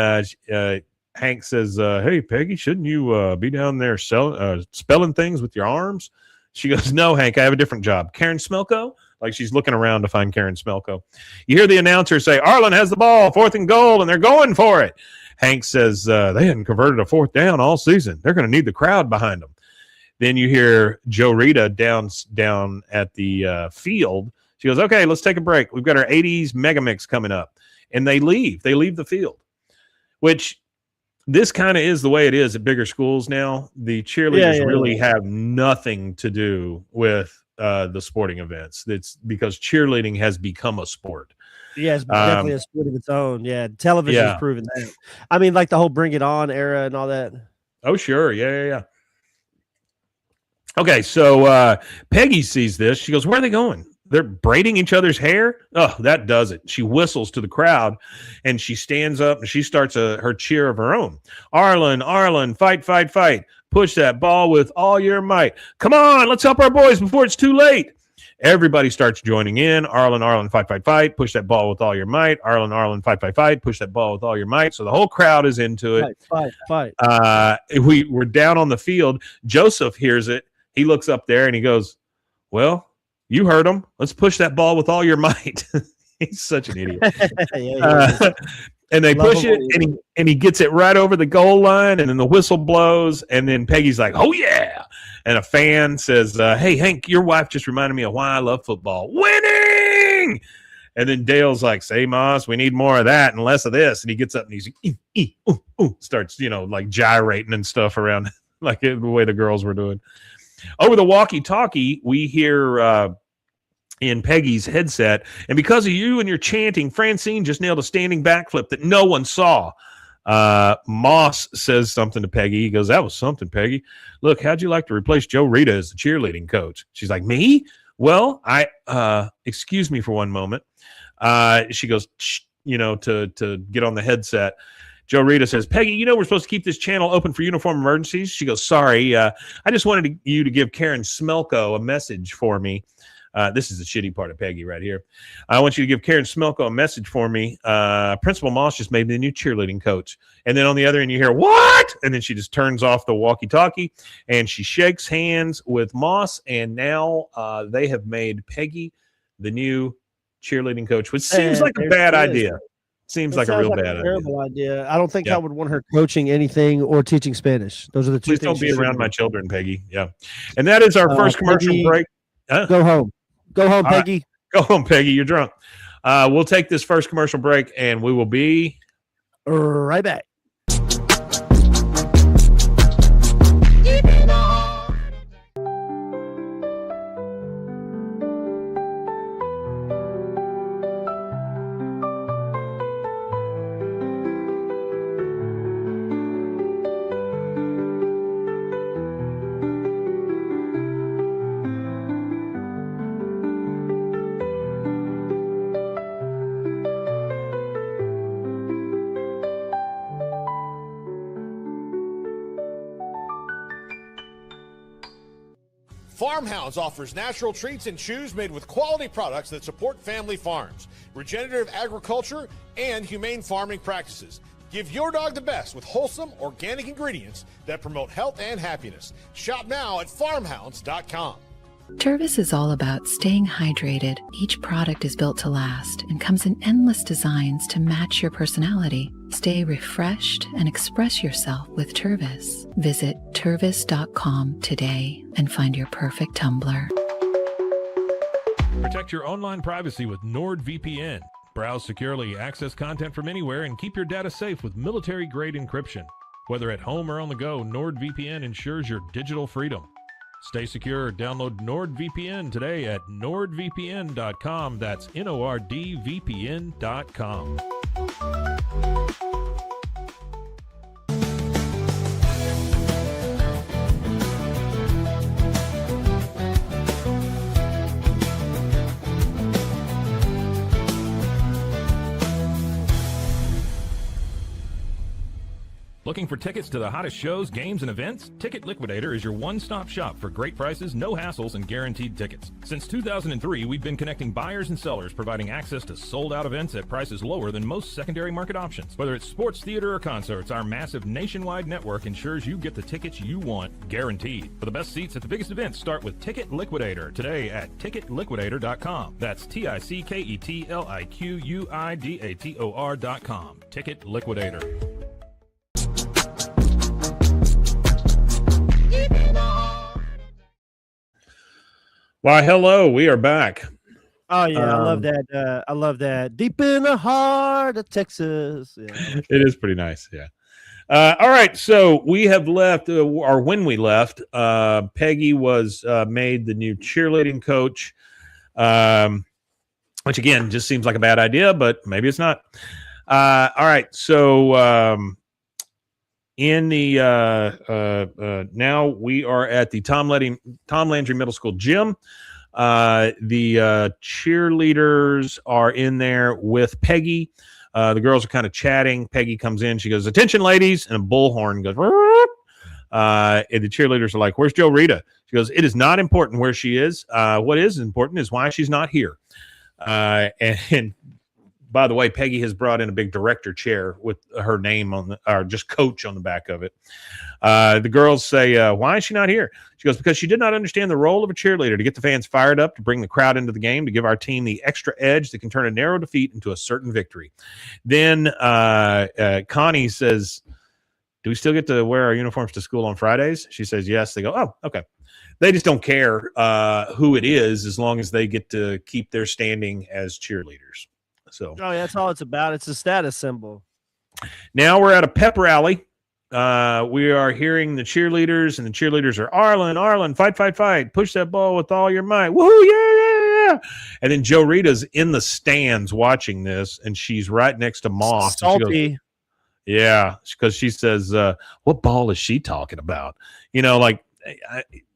Hank says, hey, Peggy, shouldn't you be down there spelling things with your arms? She goes, no, Hank, I have a different job. Karen Smelko? Like she's looking around to find Karen Smelko. You hear the announcer say, Arlen has the ball, 4th and goal, and they're going for it. Hank says, they hadn't converted a 4th down all season. They're going to need the crowd behind them. Then you hear Joe Rita down at the field. She goes, okay, let's take a break. We've got our 80s mega mix coming up. And they leave. They leave the field, which this kind of is the way it is at bigger schools now. The cheerleaders really have nothing to do with the sporting events. It's because cheerleading has become a sport. Yeah, it's definitely a sport of its own. Yeah, television's proven that. I mean, like the whole Bring It On era and all that. Oh, sure. Yeah. Okay, so Peggy sees this. She goes, where are they going? They're braiding each other's hair? Oh, that does it. She whistles to the crowd, and she stands up, and she starts her cheer of her own. Arlen, fight. Push that ball with all your might. Come on, let's help our boys before it's too late. Everybody starts joining in. Arlen, fight. Push that ball with all your might. Arlen, fight. Push that ball with all your might. So the whole crowd is into it. Fight. We're down on the field. Joseph hears it. He looks up there and he goes, well, you heard him. Let's push that ball with all your might. He's such an idiot. And they push it, and he gets it right over the goal line, and then the whistle blows, and then Peggy's like, oh, yeah. And a fan says, hey, Hank, your wife just reminded me of why I love football. Winning! And then Dale's like, say, Moss, we need more of that and less of this. And he gets up and he's starts, like gyrating and stuff around like the way the girls were doing. Over the walkie-talkie, we hear in Peggy's headset, and because of you and your chanting, Francine just nailed a standing backflip that no one saw. Moss says something to Peggy. He goes, that was something, Peggy. Look, how'd you like to replace Joe Rita as the cheerleading coach? She's like, me? Well, excuse me for one moment. She goes, to get on the headset. Joe Rita says, Peggy, we're supposed to keep this channel open for uniform emergencies. She goes, sorry. I just wanted you to give Karen Smelko a message for me. This is the shitty part of Peggy right here. I want you to give Karen Smelko a message for me. Principal Moss just made me the new cheerleading coach. And then on the other end, you hear, what? And then she just turns off the walkie-talkie, and she shakes hands with Moss. And now they have made Peggy the new cheerleading coach, which seems like a bad idea. Seems like a real bad terrible idea. I don't think I would want her coaching anything or teaching Spanish. Those are the two things. Please don't be around my children, Peggy. Yeah. And that is our first commercial break. Go home. Go home, Peggy. Right. Go home, Peggy. You're drunk. We'll take this first commercial break, and we will be right back. Farmhouse offers natural treats and chews made with quality products that support family farms, regenerative agriculture, and humane farming practices. Give your dog the best with wholesome, organic ingredients that promote health and happiness. Shop now at farmhouse.com. Tervis is all about staying hydrated. Each product is built to last and comes in endless designs to match your personality. Stay refreshed and express yourself with Tervis. Visit tervis.com today and find your perfect tumbler. Protect your online privacy with NordVPN. Browse securely, access content from anywhere, and keep your data safe with military-grade encryption. Whether at home or on the go, NordVPN ensures your digital freedom. Stay secure. Download NordVPN today at nordvpn.com. That's NORDVPN.com. Looking for tickets to the hottest shows, games, and events? Ticket Liquidator is your one-stop shop for great prices, no hassles, and guaranteed tickets. Since 2003, we've been connecting buyers and sellers, providing access to sold-out events at prices lower than most secondary market options. Whether it's sports, theater, or concerts, our massive nationwide network ensures you get the tickets you want, guaranteed. For the best seats at the biggest events, start with Ticket Liquidator today at ticketliquidator.com. That's TICKETLIQUIDATOR.com. Ticket Liquidator. Why, hello, we are back. Oh yeah, I love that. I love that. Deep in the heart of Texas. Yeah. It is pretty nice. Yeah. All right, so we have left, or when we left, Peggy was made the new cheerleading coach, which again just seems like a bad idea, but maybe it's not. All right, so in the now we are at the Tom Landry Middle School gym. The cheerleaders are in there with Peggy. The girls are kind of chatting. Peggy comes in. She goes, "Attention, ladies!" And a bullhorn goes. And the cheerleaders are like, "Where's Joe Rita?" She goes, "It is not important where she is. What is important is why she's not here." And by the way, Peggy has brought in a big director chair with her name on the, or just coach on the back of it. The girls say, "Why is she not here?" She goes, "Because she did not understand the role of a cheerleader to get the fans fired up, to bring the crowd into the game, to give our team the extra edge that can turn a narrow defeat into a certain victory." Then Connie says, "Do we still get to wear our uniforms to school on Fridays?" She says, "Yes." They go, "Oh, okay." They just don't care who it is as long as they get to keep their standing as cheerleaders. So, Oh, yeah, that's all it's about. It's a status symbol. now we're at a pep rally. We are hearing the cheerleaders, and the cheerleaders are, Arlen, fight, push that ball with all your might. Woohoo, yeah. And then Joe Rita's in the stands watching this, and she's right next to Moss. And she goes, Salty. yeah, because she says, "What ball is she talking about?" You know, like,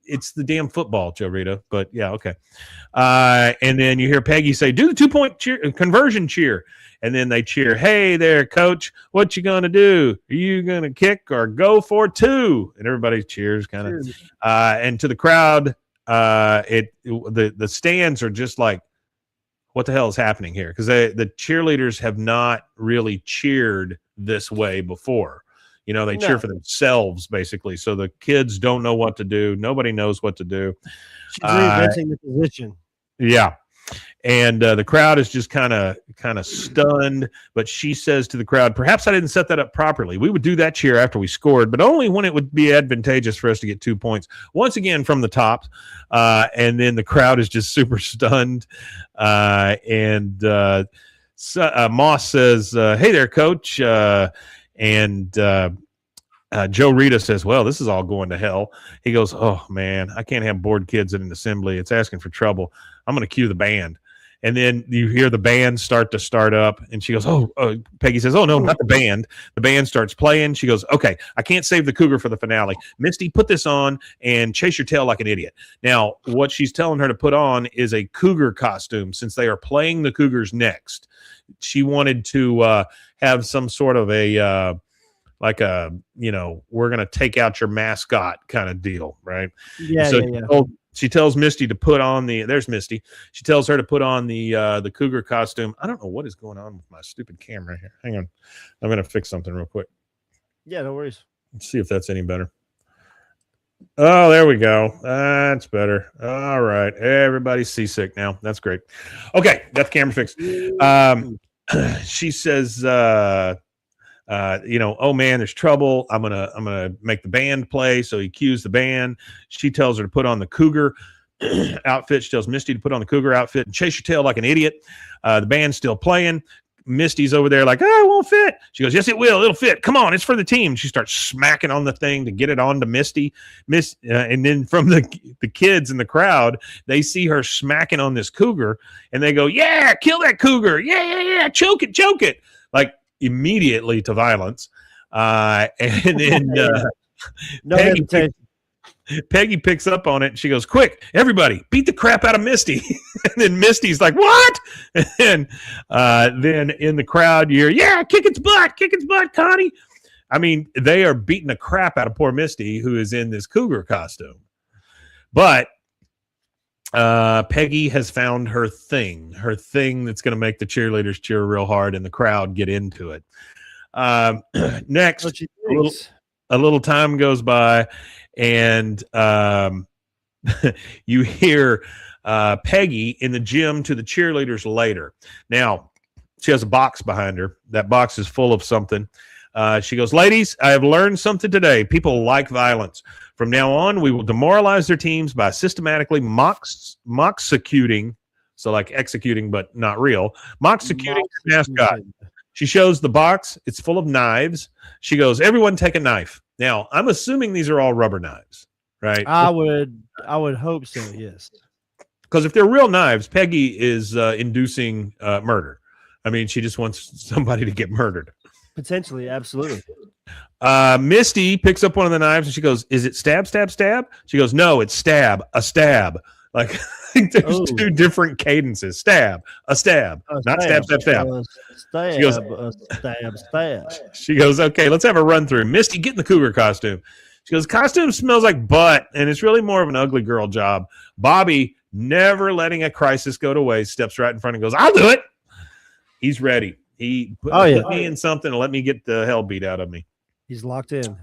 it's the damn football, Joe Rita. But yeah, okay. And then you hear Peggy say, "Do the 2-point cheer, conversion cheer." And then they cheer, "Hey there, coach. What you going to do? Are you going to kick or go for 2?" And everybody cheers kind of. And to the crowd, the stands are just like, what the hell is happening here? Because the cheerleaders have not really cheered this way before. You know, they cheer for themselves, basically. So the kids don't know what to do. Nobody knows what to do. She's reinventing the position. Yeah. And the crowd is just kind of stunned. But she says to the crowd, "Perhaps I didn't set that up properly. We would do that cheer after we scored, but only when it would be advantageous for us to get 2 points." Once again from the top. And then the crowd is just super stunned. So, Moss says, "Hey there, coach." And Joe Rita says, "Well, this is all going to hell." He goes, "Oh, man, I can't have bored kids in an assembly. It's asking for trouble. I'm going to cue the band." And then you hear the band start up, and she goes, "Oh," Peggy says, "Oh, no, not the band." The band starts playing. She goes, "Okay, I can't save the cougar for the finale. Misty, put this on and chase your tail like an idiot." Now, what she's telling her to put on is a cougar costume, since they are playing the Cougars next. She wanted to have some sort of a like a, we're going to take out your mascot kind of deal, right? Yeah, so yeah. She tells Misty to put on there's Misty. She tells her to put on the cougar costume. I don't know what is going on with my stupid camera here. Hang on. I'm going to fix something real quick. Yeah, no worries. Let's see if that's any better. Oh, there we go. That's better. All right. Everybody's seasick now. That's great. Okay. Got the camera fixed. She says, "Oh man, there's trouble. I'm gonna make the band play." So he cues the band. She tells her to put on the cougar outfit. She tells Misty to put on the cougar outfit and chase your tail like an idiot. The band's still playing. Misty's over there like, "Oh, it won't fit." She goes, "Yes, it will. It'll fit. Come on, it's for the team." She starts smacking on the thing to get it on to Misty. And then from the kids in the crowd, they see her smacking on this cougar, and they go, "Yeah, kill that cougar. Yeah. Choke it. Like, immediately to violence. And then Peggy picks up on it, and she goes, "Quick, everybody, beat the crap out of Misty." And then Misty's like, "What?" And then in the crowd, you hear, "Yeah, kick its butt, Connie." I mean, they are beating the crap out of poor Misty, who is in this cougar costume. But Peggy has found her thing that's going to make the cheerleaders cheer real hard and the crowd get into it. Next, a little time goes by, and you hear Peggy in the gym to the cheerleaders later. Now, she has a box behind her. That box is full of something. She goes, "Ladies, I have learned something today. People like violence. From now on, we will demoralize their teams by systematically mock-secuting," so like executing but not real, mock-secuting their mascot. She shows the box. It's full of knives. She goes, everyone take a knife. Now, I'm assuming these are all rubber knives, right? I would hope so, yes. Because if they're real knives, Peggy is inducing murder. I mean, she just wants somebody to get murdered. Potentially, absolutely. Misty picks up one of the knives and she goes, is it stab, stab, stab? She goes, no, it's stab, a stab. Like, I think there's two different cadences. Stab, a stab. Not stab, stab, stab. Stab, she goes, stab, stab. She goes, okay, let's have a run through. Misty, get in the cougar costume. She goes, costume smells like butt, and it's really more of an ugly girl job. Bobby, never letting a crisis go to waste, steps right in front and goes, I'll do it. He's ready. He put me in something and let me get the hell beat out of me. He's locked in.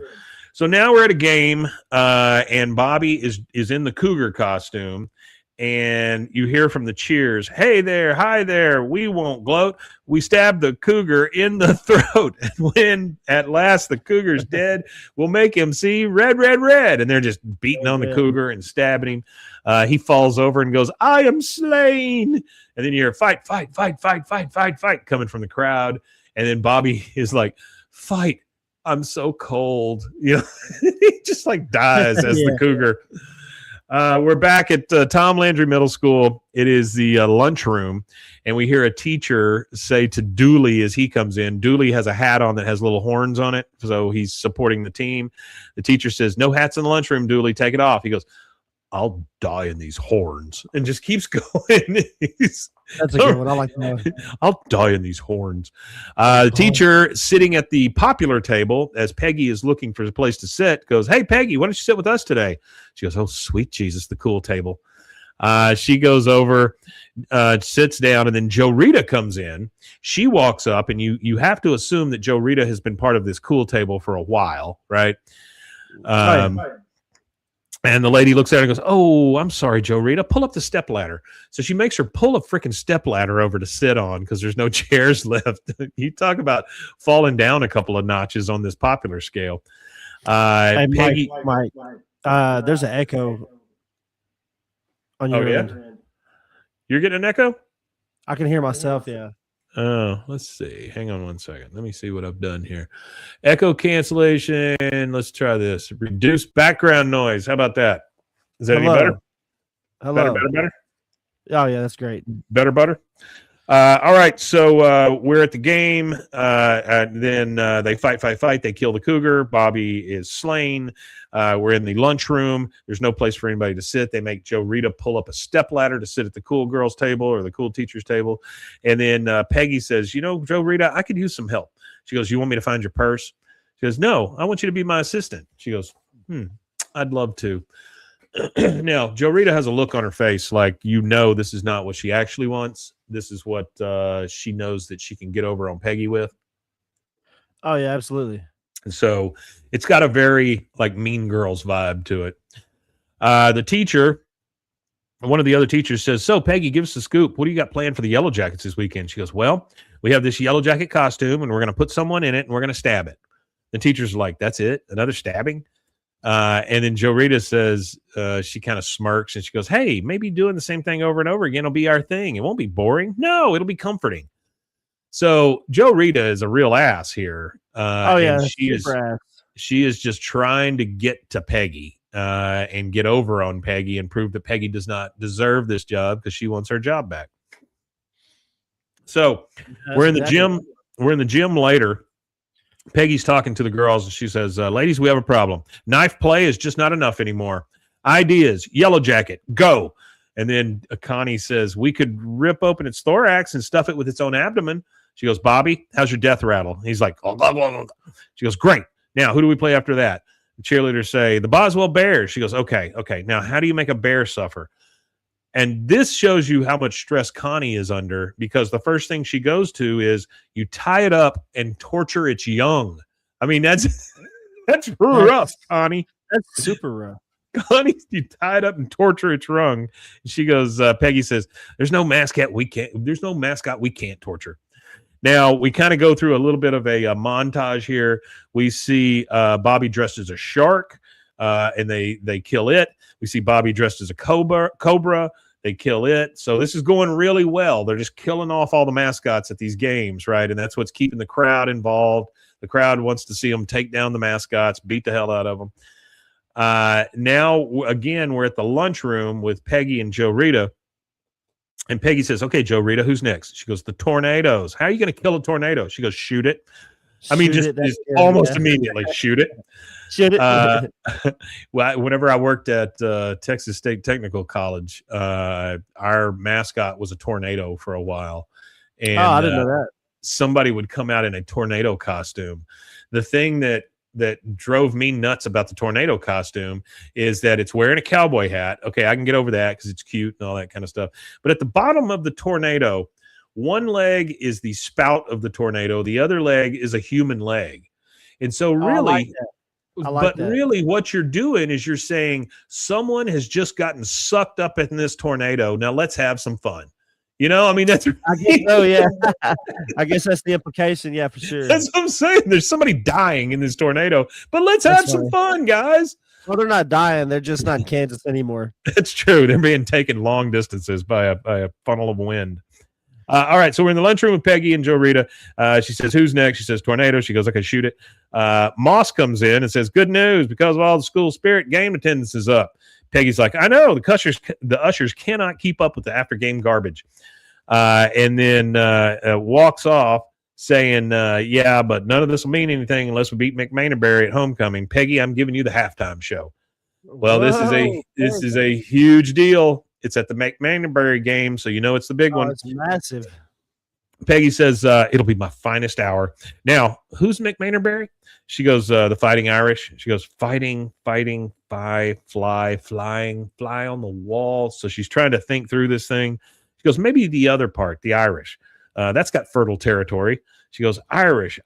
So now we're at a game, and Bobby is in the cougar costume, and you hear from the cheers, hey there, hi there, we won't gloat. We stabbed the cougar in the throat, and when at last the cougar's dead, we'll make him see red, red, red. And they're just beating on the cougar and stabbing him. He falls over and goes, I am slain. And then you hear fight, fight, fight, fight, fight, fight, fight coming from the crowd. And then Bobby is like, fight. I'm so cold. You know, he just like dies as the cougar. We're back at Tom Landry Middle School. It is the lunchroom, and we hear a teacher say to Dooley as he comes in, Dooley has a hat on that has little horns on it, so he's supporting the team. The teacher says, no hats in the lunchroom, Dooley, take it off. He goes, I'll die in these horns, and just keeps going. That's a good one. I like that. I'll die in these horns. The teacher sitting at the popular table as Peggy is looking for a place to sit goes, hey, Peggy, why don't you sit with us today? She goes, oh, sweet Jesus, the cool table. She goes over, sits down, and then Joe Rita comes in. She walks up, and you have to assume that Joe Rita has been part of this cool table for a while, right? And the lady looks at her and goes, oh, I'm sorry, Joe Rita, pull up the step ladder. So she makes her pull a freaking step ladder over to sit on because there's no chairs left. You talk about falling down a couple of notches on this popular scale. Hey, Peggy, Mike, there's an echo on your end. You're getting an echo? I can hear myself, yeah. Oh, let's see. Hang on one second. Let me see what I've done here. Echo cancellation. Let's try this. Reduce background noise. How about that? Is that any better? Hello. Better? Oh, yeah, that's great. Better, butter? All right, so we're at the game. And then they fight. They kill the cougar. Bobby is slain. We're in the lunchroom. There's no place for anybody to sit. They make Joe Rita pull up a step ladder to sit at the cool girls' table or the cool teachers' table. And then Peggy says, you know, Joe Rita, I could use some help. She goes, you want me to find your purse? She goes, no, I want you to be my assistant. She goes, I'd love to. Now, Joe Rita has a look on her face like, you know, this is not what she actually wants. This is what she knows that she can get over on Peggy with. Oh, yeah, absolutely. And so it's got a very like Mean Girls vibe to it. The teacher, one of the other teachers says, so Peggy, give us the scoop. What do you got planned for the Yellow Jackets this weekend? She goes, well, we have this Yellow Jacket costume and we're going to put someone in it and we're going to stab it. The teacher's like, that's it? Another stabbing? And then Joe Rita says, she kind of smirks and she goes, hey, maybe doing the same thing over and over again will be our thing. It won't be boring. No, it'll be comforting. So Joe Rita is a real ass here. She is just trying to get to Peggy and get over on Peggy and prove that Peggy does not deserve this job because she wants her job back. So we're in the gym. We're in the gym later. Peggy's talking to the girls and she says, ladies, we have a problem. Knife play is just not enough anymore. Ideas, Yellow Jacket, go. And then Connie says, we could rip open its thorax and stuff it with its own abdomen. She goes, Bobby, how's your death rattle? He's like, oh, blah, blah, blah. She goes, great. Now, who do we play after that? The cheerleaders say, the Boswell Bears. She goes, okay. Now, how do you make a bear suffer? And this shows you how much stress Connie is under because the first thing she goes to is you tie it up and torture its young. I mean, that's rough, Connie. That's super rough. Connie, you tie it up and torture its young. She goes, Peggy says, there's no mascot we can't torture. Now, we kind of go through a little bit of a montage here. We see Bobby dressed as a shark, and they kill it. We see Bobby dressed as a cobra. They kill it. So this is going really well. They're just killing off all the mascots at these games, right? And that's what's keeping the crowd involved. The crowd wants to see them take down the mascots, beat the hell out of them. Now, again, we're at the lunchroom with Peggy and Joe Rita. And Peggy says, okay, Joe Rita, who's next? She goes, the tornadoes. How are you going to kill a tornado? She goes, shoot it. I mean, just almost immediately shoot it. Shoot it. Well, whenever I worked at Texas State Technical College, our mascot was a tornado for a while. And I didn't know that. Somebody would come out in a tornado costume. The thing that drove me nuts about the tornado costume is that it's wearing a cowboy hat. Okay, I can get over that because it's cute and all that kind of stuff. But at the bottom of the tornado, one leg is the spout of the tornado. The other leg is a human leg. And so really, really what you're doing is you're saying someone has just gotten sucked up in this tornado. Now let's have some fun. You know, I mean, that's. I guess so, yeah. I guess that's the implication. Yeah, for sure. That's what I'm saying. There's somebody dying in this tornado, but let's have some fun, guys. Well, they're not dying. They're just not in Kansas anymore. That's true. They're being taken long distances by a funnel of wind. All right, so we're in the lunchroom with Peggy and Joe Rita. She says, who's next? She says, tornado. She goes, okay, shoot it. Moss comes in and says, good news. Because of all the school spirit, game attendance is up. Peggy's like, I know. The ushers cannot keep up with the after-game garbage. And then walks off saying, yeah, but none of this will mean anything unless we beat McManerberry at homecoming. Peggy, I'm giving you the halftime show. Well, this is a huge deal. It's at the McManerberry game, so you know it's the big one. It's massive. Peggy says, it'll be my finest hour. Now, who's McManerberry? She goes, the Fighting Irish. She goes, fighting, fly on the wall. So she's trying to think through this thing. She goes, maybe the other part, the Irish. That's got fertile territory. She goes, Irish,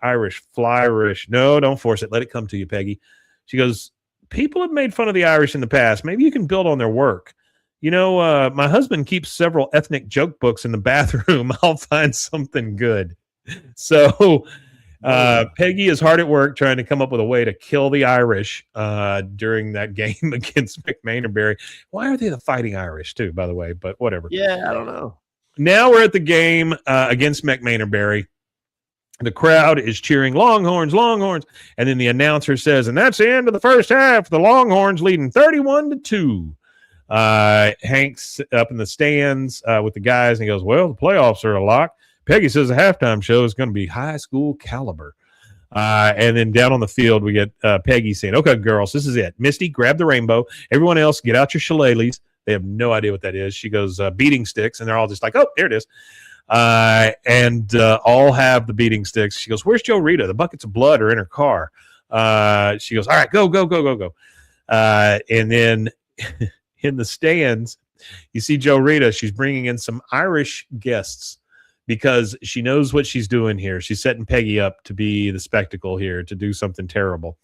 fly-rish. No, don't force it. Let it come to you, Peggy. She goes, people have made fun of the Irish in the past. Maybe you can build on their work. You know, my husband keeps several ethnic joke books in the bathroom. I'll find something good. So Peggy is hard at work trying to come up with a way to kill the Irish during that game against McManerberry. Why are they the Fighting Irish, too, by the way? But whatever. Yeah, I don't know. Now we're at the game against McManerberry. The crowd is cheering Longhorns. And then the announcer says, and that's the end of the first half. The Longhorns leading 31-2. Hank's up in the stands with the guys, and he goes, well, the playoffs are a lock. Peggy says the halftime show is going to be high school caliber. And then down on the field, we get Peggy saying, okay, girls, this is it. Misty, grab the rainbow. Everyone else, get out your shillelaghs. They have no idea what that is. She goes, beating sticks, and they're all just like, oh, there it is. And all have the beating sticks. She goes, where's Joe Rita? The buckets of blood are in her car. She goes, all right, go. And then in the stands, you see Joe Rita. She's bringing in some Irish guests because she knows what she's doing here. She's setting Peggy up to be the spectacle here, to do something terrible.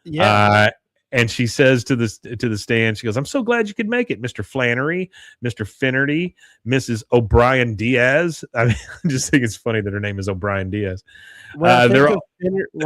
Yeah. And she says to the stand, she goes, I'm so glad you could make it, Mr. Flannery, Mr. Finnerty, Mrs. O'Brien Diaz. I mean, I just think it's funny that her name is O'Brien Diaz. When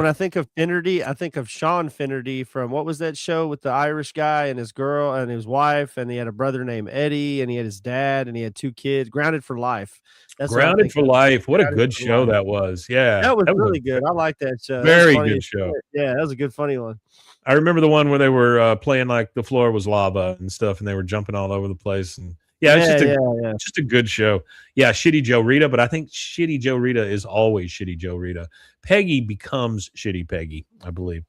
I think of Finnerty, I think of Sean Finnerty from, what was that show with the Irish guy and his girl and his wife, and he had a brother named Eddie, and he had his dad, and he had 2 kids. Grounded for Life. That's Grounded for Life. What a good show that was. Yeah. That was really good. I like that show. Very good show. Yeah, that was a good, funny one. I remember the one where they were playing like the floor was lava and stuff, and they were jumping all over the place. And it's just a good show. Yeah, Shitty Joe Rita, but I think Shitty Joe Rita is always Shitty Joe Rita. Peggy becomes Shitty Peggy, I believe.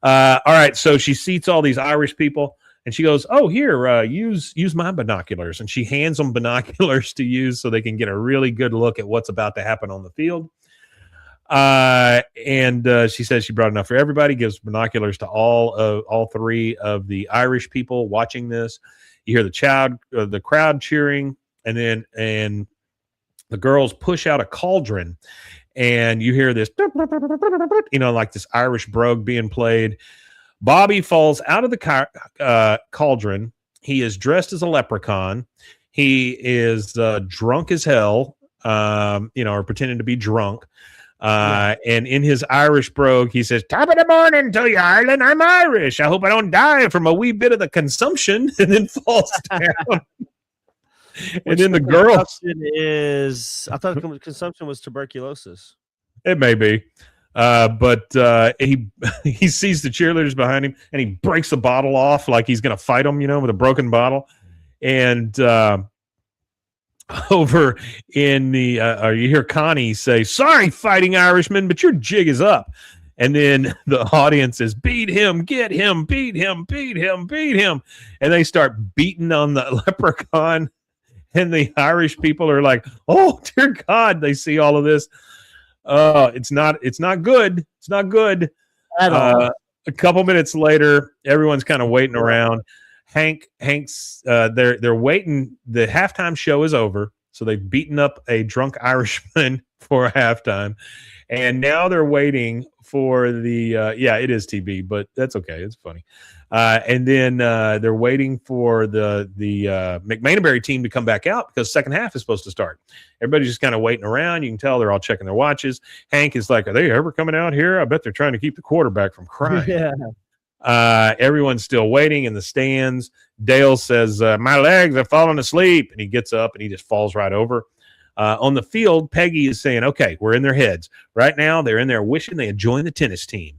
All right, so she seats all these Irish people, and she goes, "Oh, here, use my binoculars." And she hands them binoculars to use so they can get a really good look at what's about to happen on the field. And she says she brought enough for everybody, gives binoculars to all 3 of the Irish people watching this. You hear the crowd cheering, and the girls push out a cauldron, and you hear this, like this Irish brogue being played. Bobby falls out of the cauldron. He is dressed as a leprechaun. He is drunk as hell, or pretending to be drunk. And in his Irish brogue, he says, top of the morning to you, Ireland. I'm Irish. I hope I don't die from a wee bit of the consumption, and then falls down. And then the girls, Consumption is, I thought consumption was tuberculosis. it may be, but he sees the cheerleaders behind him, and he breaks the bottle off like he's going to fight them, with a broken bottle. And over in the, you hear Connie say, "Sorry, Fighting Irishman, but your jig is up." And then the audience says, "Beat him, get him, beat him, beat him, beat him." And they start beating on the leprechaun. And the Irish people are like, "Oh, dear God," they see all of this. It's not good. It's not good. At all. A couple minutes later, everyone's kind of waiting around. Hank's they're waiting. The halftime show is over. So they've beaten up a drunk Irishman for halftime. And now they're waiting for the it is TB, but that's okay. It's funny. And then they're waiting for the McManaberry team to come back out because second half is supposed to start. Everybody's just kind of waiting around. You can tell they're all checking their watches. Hank is like, "Are they ever coming out here? I bet they're trying to keep the quarterback from crying." Yeah. Everyone's still waiting in the stands. Dale says, "My legs are falling asleep." And he gets up and he just falls right over. On the field, Peggy is saying, "Okay, we're in their heads. Right now, they're in there wishing they had joined the tennis team."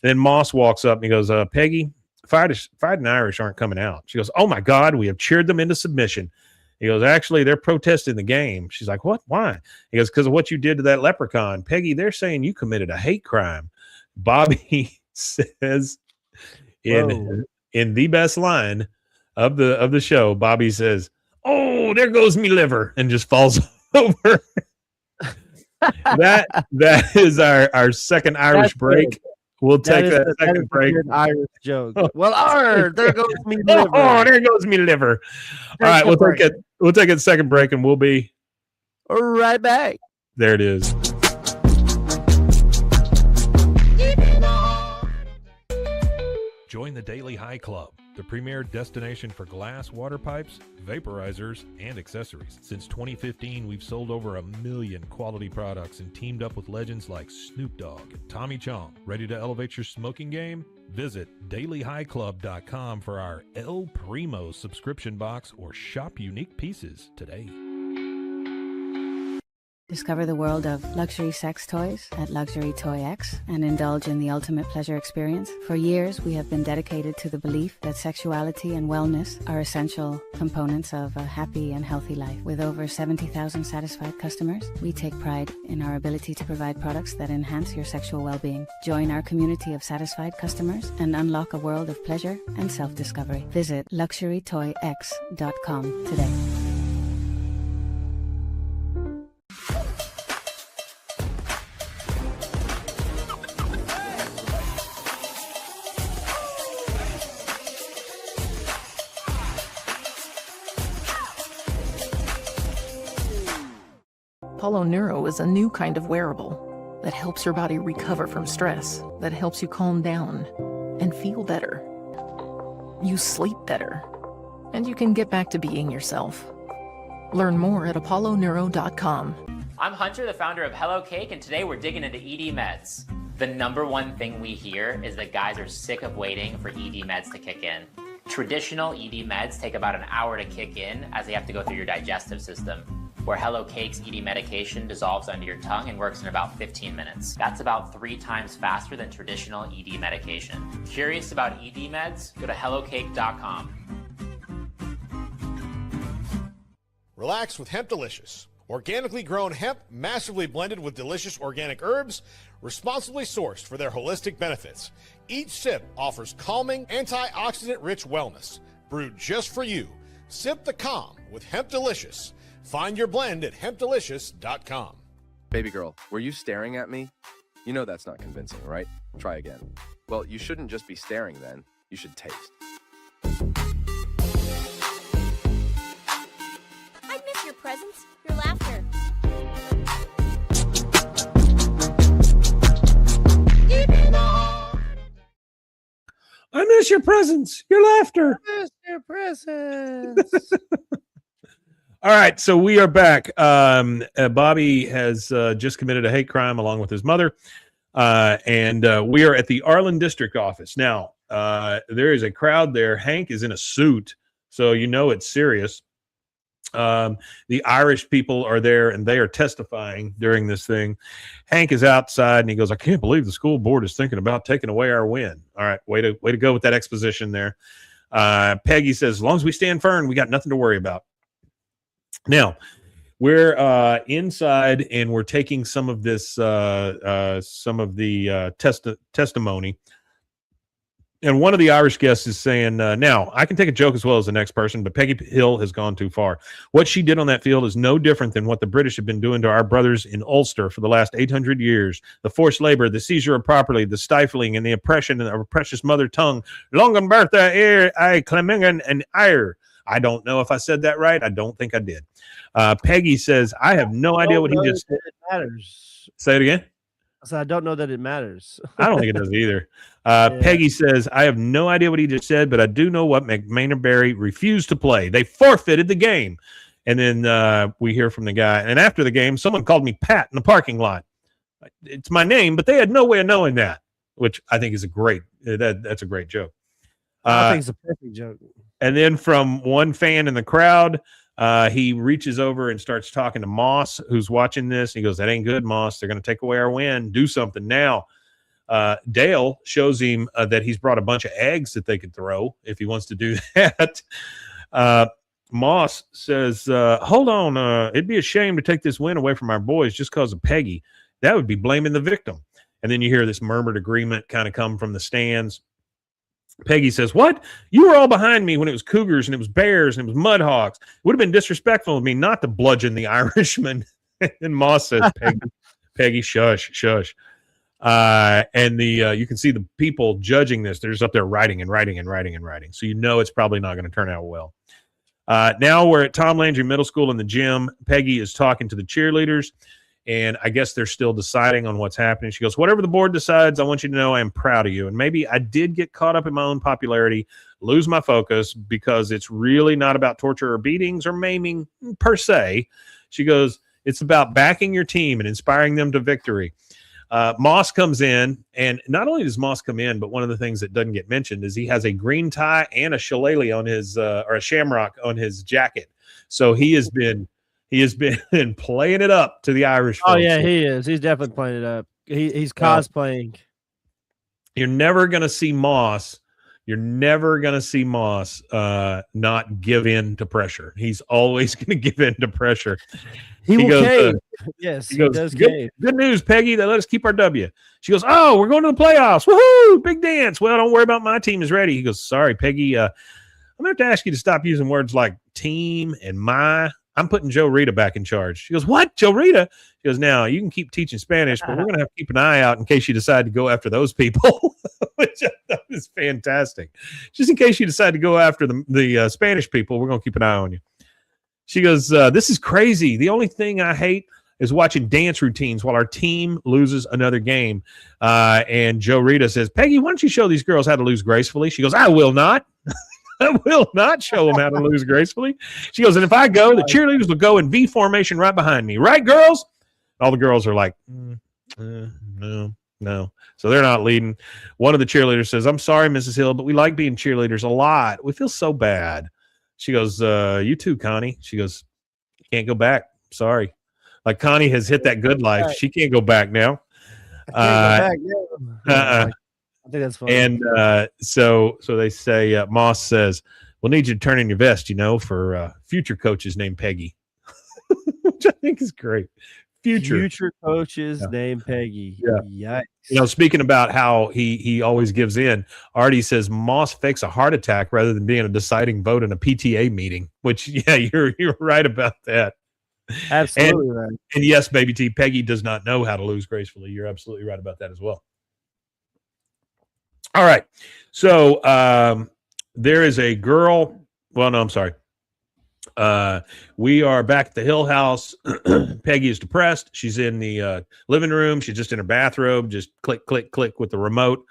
And then Moss walks up and he goes, "Peggy, Fighting Irish aren't coming out." She goes, "Oh, my God, we have cheered them into submission." He goes, "Actually, they're protesting the game." She's like, "What? Why?" He goes, "Because of what you did to that leprechaun." "Peggy, they're saying you committed a hate crime." Bobby says in the best line of the show, Bobby says, "Oh, there goes me liver," and just falls over. That is our second Irish break. Good. We'll take that second break. Irish joke. Well, there goes me liver. Oh, there goes me liver. All right, we'll take a second break, and we'll be right back. There it is. Join the Daily High Club, the premier destination for glass water pipes, vaporizers, and accessories. Since 2015, we've sold over 1 million quality products and teamed up with legends like Snoop Dogg and Tommy Chong. Ready to elevate your smoking game? Visit dailyhighclub.com for our El Primo subscription box or shop unique pieces today. Discover the world of luxury sex toys at Luxury Toy X and indulge in the ultimate pleasure experience. For years, we have been dedicated to the belief that sexuality and wellness are essential components of a happy and healthy life. With over 70,000 satisfied customers, we take pride in our ability to provide products that enhance your sexual well-being. Join our community of satisfied customers and unlock a world of pleasure and self-discovery. Visit luxurytoyx.com today. Apollo Neuro is a new kind of wearable that helps your body recover from stress, that helps you calm down and feel better. You sleep better, and you can get back to being yourself. Learn more at apolloneuro.com. I'm Hunter, the founder of Hello Cake, and today we're digging into ED meds. The number one thing we hear is that guys are sick of waiting for ED meds to kick in. Traditional ED meds take about an hour to kick in as they have to go through your digestive system, where Hello Cake's ED medication dissolves under your tongue and works in about 15 minutes. That's about 3 times faster than traditional ED medication. Curious about ED meds? Go to hellocake.com. Relax with Hemp Delicious. Organically grown hemp, massively blended with delicious organic herbs, responsibly sourced for their holistic benefits. Each sip offers calming, antioxidant-rich wellness. Brewed just for you. Sip the calm with Hemp Delicious. Find your blend at hempdelicious.com. Baby girl, were you staring at me? You know that's not convincing, right? Try again. Well, you shouldn't just be staring then. You should taste. I miss your presence, your laughter. I miss your presence, your laughter. I miss your presence. All right, so we are back. Bobby has just committed a hate crime along with his mother, and we are at the Arlen District Office. Now, there is a crowd there. Hank is in a suit, so you know it's serious. The Irish people are there and they are testifying during this thing. Hank is outside and he goes, I can't believe the school board is thinking about taking away our win. All right, way to go with that exposition there. Peggy says, as long as we stand firm, we got nothing to worry about. Now, we're inside and we're taking some of this, some of the testimony. And one of the Irish guests is saying, now, I can take a joke as well as the next person, but Peggy Hill has gone too far. What she did on that field is no different than what the British have been doing to our brothers in Ulster for the last 800 years. The forced labor, the seizure of property, the stifling, and the oppression of our precious mother tongue. Longan Bertha, ear, I, Clemengan, and ire. I don't know if I said that right. I don't think I did. Peggy says, I have no idea what he just said. It matters. Say it again. So I don't know that it matters. I don't think it does either. Peggy says, I have no idea what he just said, but I do know what McManerberry refused to play. They forfeited the game. And then we hear from the guy. And after the game, someone called me Pat in the parking lot. It's my name, but they had no way of knowing that, which I think is that's a great joke. I think it's a perfect joke. And then from one fan in the crowd, he reaches over and starts talking to Moss, who's watching this. He goes, that ain't good, Moss. They're going to take away our win. Do something now. Dale shows him that he's brought a bunch of eggs that they could throw if he wants to do that. Moss says, hold on. It'd be a shame to take this win away from our boys just because of Peggy. That would be blaming the victim. And then you hear this murmured agreement kind of come from the stands. Peggy says, what? You were all behind me when it was Cougars and it was Bears and it was Mudhawks. It would have been disrespectful of me not to bludgeon the Irishman. And Moss says, Peggy, shush. And you can see the people judging this. They're just up there writing. So you know it's probably not going to turn out well. Now we're at Tom Landry Middle School in the gym. Peggy is talking to the cheerleaders. And I guess they're still deciding on what's happening. She goes, whatever the board decides, I want you to know I am proud of you. And maybe I did get caught up in my own popularity, lose my focus, because it's really not about torture or beatings or maiming per se. She goes, it's about backing your team and inspiring them to victory. Moss comes in, and not only does Moss come in, but one of the things that doesn't get mentioned is he has a green tie and a shillelagh on his, or a shamrock on his jacket. So he has been playing it up to the Irish folks. Oh, yeah, he is. He's definitely playing it up. He's cosplaying. You're never going to see Moss. Not give in to pressure. He's always going to give in to pressure. He will cave. Yes, he does cave. Good news, Peggy. They let us keep our W. She goes, oh, we're going to the playoffs. Woohoo! Big dance. Well, don't worry about my team is ready. He goes, sorry, Peggy. I'm going to have to ask you to stop using words like team and my. I'm putting Joe Rita back in charge. She goes, what? Joe Rita? She goes, now you can keep teaching Spanish, but we're going to have to keep an eye out in case you decide to go after those people, which I thought was fantastic. Just in case you decide to go after the Spanish people, we're going to keep an eye on you. She goes, this is crazy. The only thing I hate is watching dance routines while our team loses another game. And Joe Rita says, Peggy, why don't you show these girls how to lose gracefully? She goes, I will not. I will not show them how to lose gracefully. She goes, and if I go, the cheerleaders will go in V formation right behind me. Right, girls? All the girls are like, no. So they're not leading. One of the cheerleaders says, I'm sorry, Mrs. Hill, but we like being cheerleaders a lot. We feel so bad. She goes, you too, Connie. She goes, can't go back. Sorry. Like Connie has hit that good life. She can't go back now. I think that's funny. And so they say, Moss says, we'll need you to turn in your vest, for future coaches named Peggy, which I think is great. Future coaches named Peggy. Yeah. Yikes. Speaking about how he always gives in, Artie says Moss fakes a heart attack rather than being a deciding vote in a PTA meeting, which, you're right about that. Absolutely right. And yes, Baby T, Peggy does not know how to lose gracefully. You're absolutely right about that as well. All right. So there is a girl. Well, no, I'm sorry. We are back at the Hill house. Peggy is depressed. She's in the living room. She's just in her bathrobe, just click, click, click with the remote.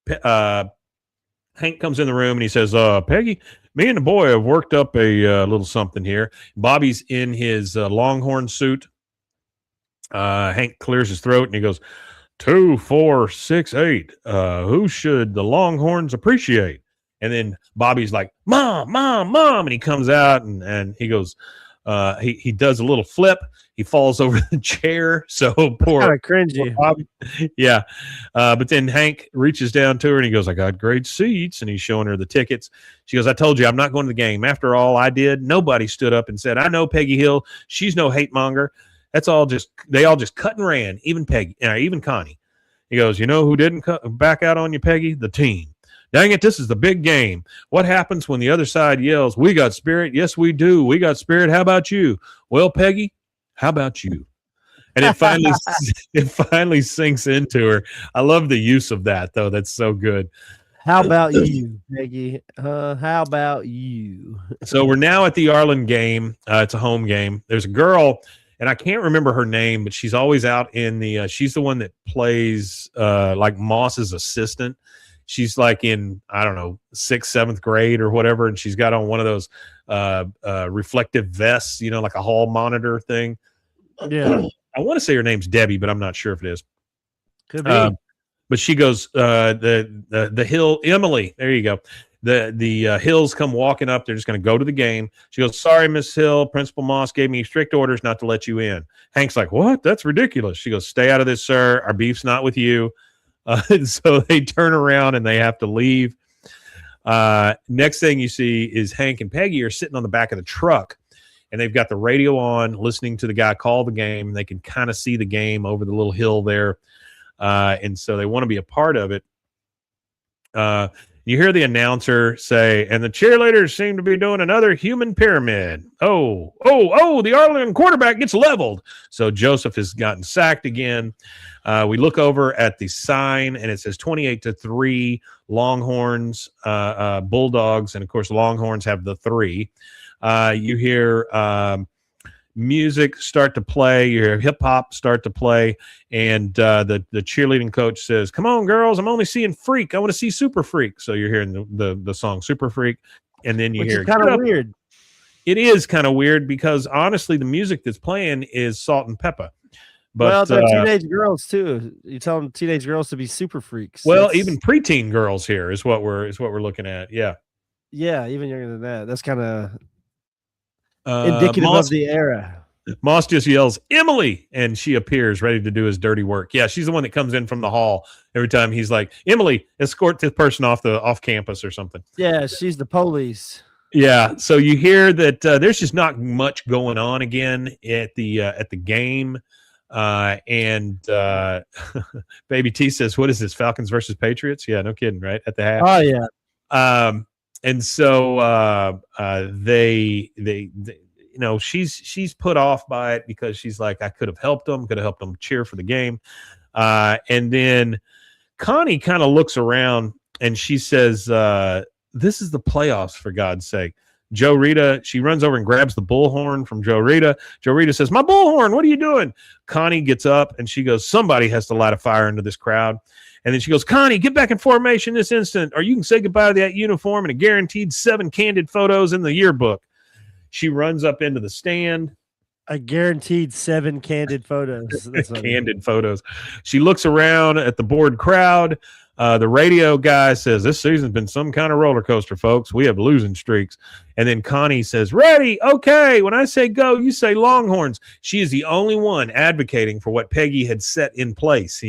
Hank comes in the room and he says, Peggy, me and the boy have worked up a little something here. Bobby's in his Longhorn suit. Hank clears his throat and he goes, 2, 4, 6, 8. Who should the Longhorns appreciate? And then Bobby's like, Mom, Mom, Mom. And he comes out and he goes, he does a little flip. He falls over the chair. So poor, kind of cringy. poor Bobby. Yeah. But then Hank reaches down to her and he goes, I got great seats. And he's showing her the tickets. She goes, I told you I'm not going to the game. After all I did, nobody stood up and said, I know Peggy Hill. She's no hate monger. That's all they all just cut and ran. Even Peggy, even Connie. He goes, you know who didn't back out on you, Peggy? The team. Dang it, this is the big game. What happens when the other side yells, we got spirit? Yes, we do. We got spirit. How about you? Well, Peggy, how about you? And it finally sinks into her. I love the use of that, though. That's so good. How about you, Peggy? How about you? So we're now at the Arlen game. It's a home game. There's a girl, and I can't remember her name, but she's always out in the she's the one that plays like Moss's assistant. She's like in, I don't know, 6th, 7th grade or whatever. And she's got on one of those reflective vests, like a hall monitor thing. Yeah. I want to say her name's Debbie, but I'm not sure if it is. Could be. But she goes, the Hill, Emily, there you go. The Hills come walking up. They're just going to go to the game. She goes, sorry, Miss Hill. Principal Moss gave me strict orders not to let you in. Hank's like, what? That's ridiculous. She goes, stay out of this, sir. Our beef's not with you. So they turn around and they have to leave. Next thing you see is Hank and Peggy are sitting on the back of the truck, and they've got the radio on, listening to the guy call the game. And they can kind of see the game over the little hill there. And so they want to be a part of it. You hear the announcer say, and the cheerleaders seem to be doing another human pyramid. Oh, the Arlen quarterback gets leveled. So Joseph has gotten sacked again. We look over at the sign, and it says 28-3 Longhorns, Bulldogs. And, of course, Longhorns have the 3. You hear music start to play. You hear hip-hop start to play. And the cheerleading coach says, come on, girls, I'm only seeing Freak. I want to see Super Freak. So you're hearing the song Super Freak. And then you hear kind of weird. It is kind of weird because, honestly, the music that's playing is Salt and Pepper. But, well, they're teenage girls, too. You tell them teenage girls to be super freaks. Well, even preteen girls here is what we're looking at. Yeah. Yeah, even younger than that. That's kind of indicative of the era. Moss just yells, Emily, and she appears ready to do his dirty work. Yeah, she's the one that comes in from the hall every time. He's like, Emily, escort this person off campus or something. Yeah, she's the police. Yeah, so you hear that there's just not much going on again at the game. And Baby T says, what is this, Falcons versus Patriots? Yeah, no kidding, right? At the half. Oh, yeah. And so they she's put off by it because she's like, I could have helped them cheer for the game. And then Connie kind of looks around and she says, this is the playoffs, for God's sake. Joe Rita, she runs over and grabs the bullhorn from Joe Rita. Joe Rita says, my bullhorn, what are you doing? Connie gets up and she goes, somebody has to light a fire into this crowd. And then she goes, Connie, get back in formation this instant, or you can say goodbye to that uniform and a guaranteed 7 candid photos in the yearbook. She runs up into the stand. A guaranteed 7 candid photos. That's candid photos. She looks around at the bored crowd. The radio guy says, this season's been some kind of roller coaster, folks. We have losing streaks. And then Connie says, ready? Okay. When I say go, you say Longhorns. She is the only one advocating for what Peggy had set in place,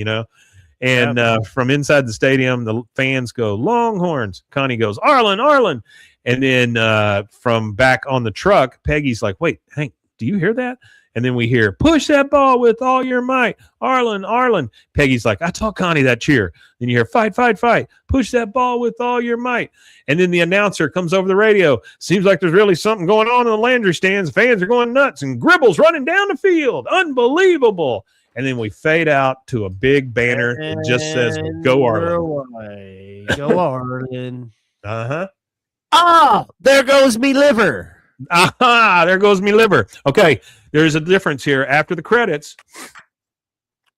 And from inside the stadium, the fans go, Longhorns. Connie goes, Arlen. And then from back on the truck, Peggy's like, wait, Hank, do you hear that? And then we hear, push that ball with all your might. Arlen. Peggy's like, I taught Connie that cheer. Then you hear, fight. Push that ball with all your might. And then the announcer comes over the radio. Seems like there's really something going on in the Landry stands. Fans are going nuts. And Gribble's running down the field. Unbelievable. And then we fade out to a big banner that just says, go Arlen. Go Arlen. Uh-huh. Oh, there goes me liver. Aha, there goes me liver. Okay, there's a difference here. After the credits,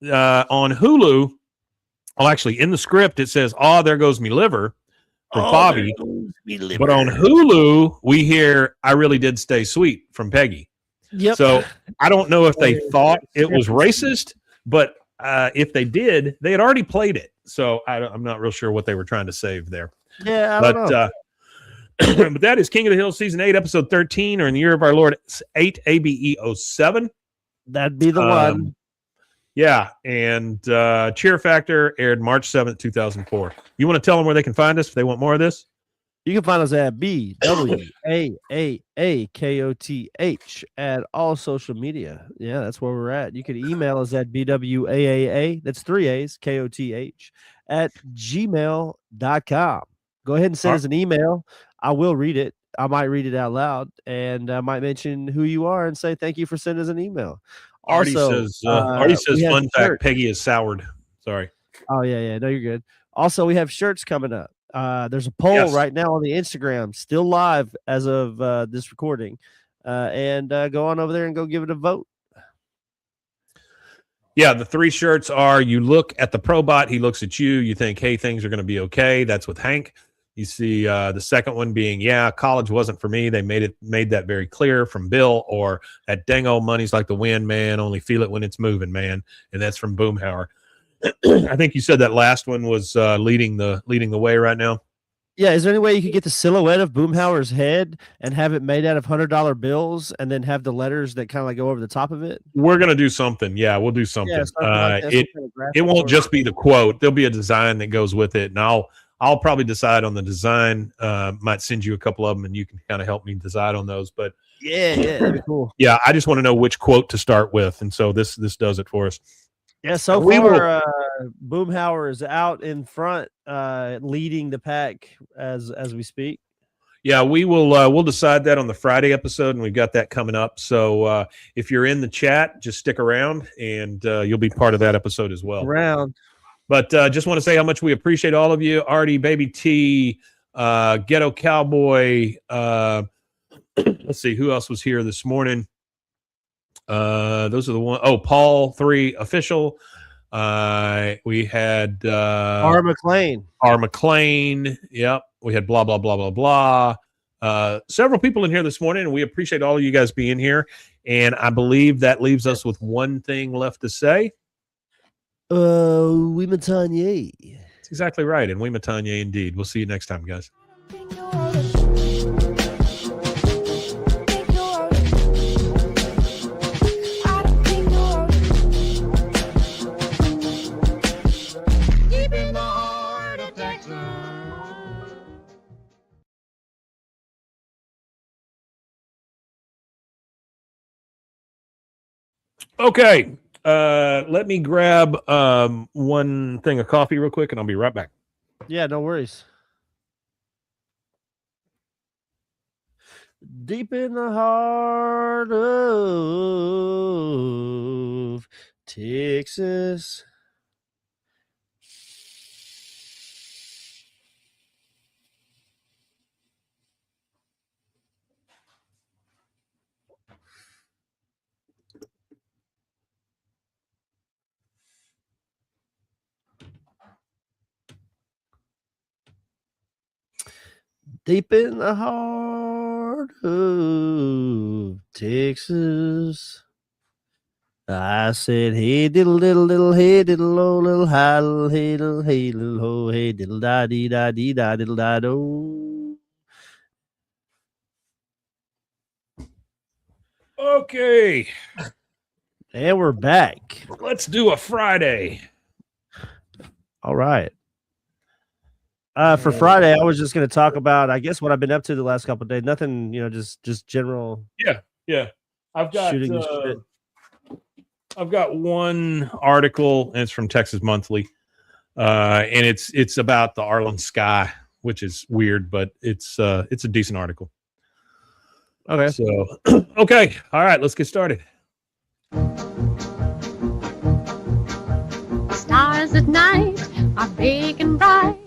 on Hulu, well, actually, in the script, it says, there goes me liver from Bobby. But on Hulu, we hear, I really did stay sweet from Peggy. Yep. So I don't know if they thought it was racist, but if they did, they had already played it. So I'm not real sure what they were trying to save there. Yeah, I don't know. But that is King of the Hill Season 8, Episode 13, or in the year of our Lord 8 ABE 07. That'd be the one. Yeah, and Cheer Factor aired March 7th, 2004. You want to tell them where they can find us if they want more of this? You can find us at BWAAKOTH at all social media. Yeah, that's where we're at. You can email us at BWAAA, that's 3 A's, KOTH, at gmail.com. Go ahead and send us an email. I will read it. I might read it out loud, and I might mention who you are and say thank you for sending us an email. Artie says, fun fact, Peggy is soured. Sorry. Oh, yeah. No, you're good. Also, we have shirts coming up. There's a poll right now on the Instagram, still live as of this recording. And go on over there and go give it a vote. Yeah, the 3 shirts are: you look at the Probot, he looks at you, you think, hey, things are going to be okay. That's with Hank. You see the second one being, yeah, college wasn't for me. They made that very clear, from Bill. Or that dang old money's like the wind, man. Only feel it when it's moving, man. And that's from Boomhauer. I think you said that last one was leading the way right now. Yeah, is there any way you could get the silhouette of Boomhauer's head and have it made out of $100 bills, and then have the letters that kind of like go over the top of it? We're gonna do something. Yeah, we'll do something. Yeah, it won't just be the quote. There'll be a design that goes with it, and I'll probably decide on the design. Might send you a couple of them, and you can kind of help me decide on those. But yeah, that'd be cool. Yeah, I just want to know which quote to start with, and so this does it for us. Yeah, so far, Boomhauer is out in front, leading the pack as we speak. Yeah, we'll decide that on the Friday episode, and we've got that coming up. So if you're in the chat, just stick around, and you'll be part of that episode as well. But just want to say how much we appreciate all of you. Artie, Baby T, Ghetto Cowboy. Let's see, who else was here this morning? Those are the one. Oh, Paul 3 official. We had R. McLean. Yep. We had blah blah blah blah blah. Several people in here this morning, and we appreciate all of you guys being here. And I believe that leaves us with one thing left to say. We Matanye. That's exactly right, and we Matanye indeed. We'll see you next time, guys. Okay, let me grab one thing of coffee real quick, and I'll be right back. Yeah, no worries. Deep in the heart of Texas. Deep in the heart of Texas. I said, hey, diddle, diddle, diddle, hey, diddle, oh, little, hi, little, hey, diddle, ho, hey, diddle, da, dee, da, dee, da, diddle, da, do. Okay. And we're back. Let's do a Friday. All right. For Friday, I was just going to talk about, I guess, what I've been up to the last couple of days. Nothing, just general. Yeah. I've got shooting the shit. I've got one article, and it's from Texas Monthly, and it's about the Arlen Sky, which is weird, but it's a decent article. Okay. So, okay, all right, let's get started. Stars at night are big and bright.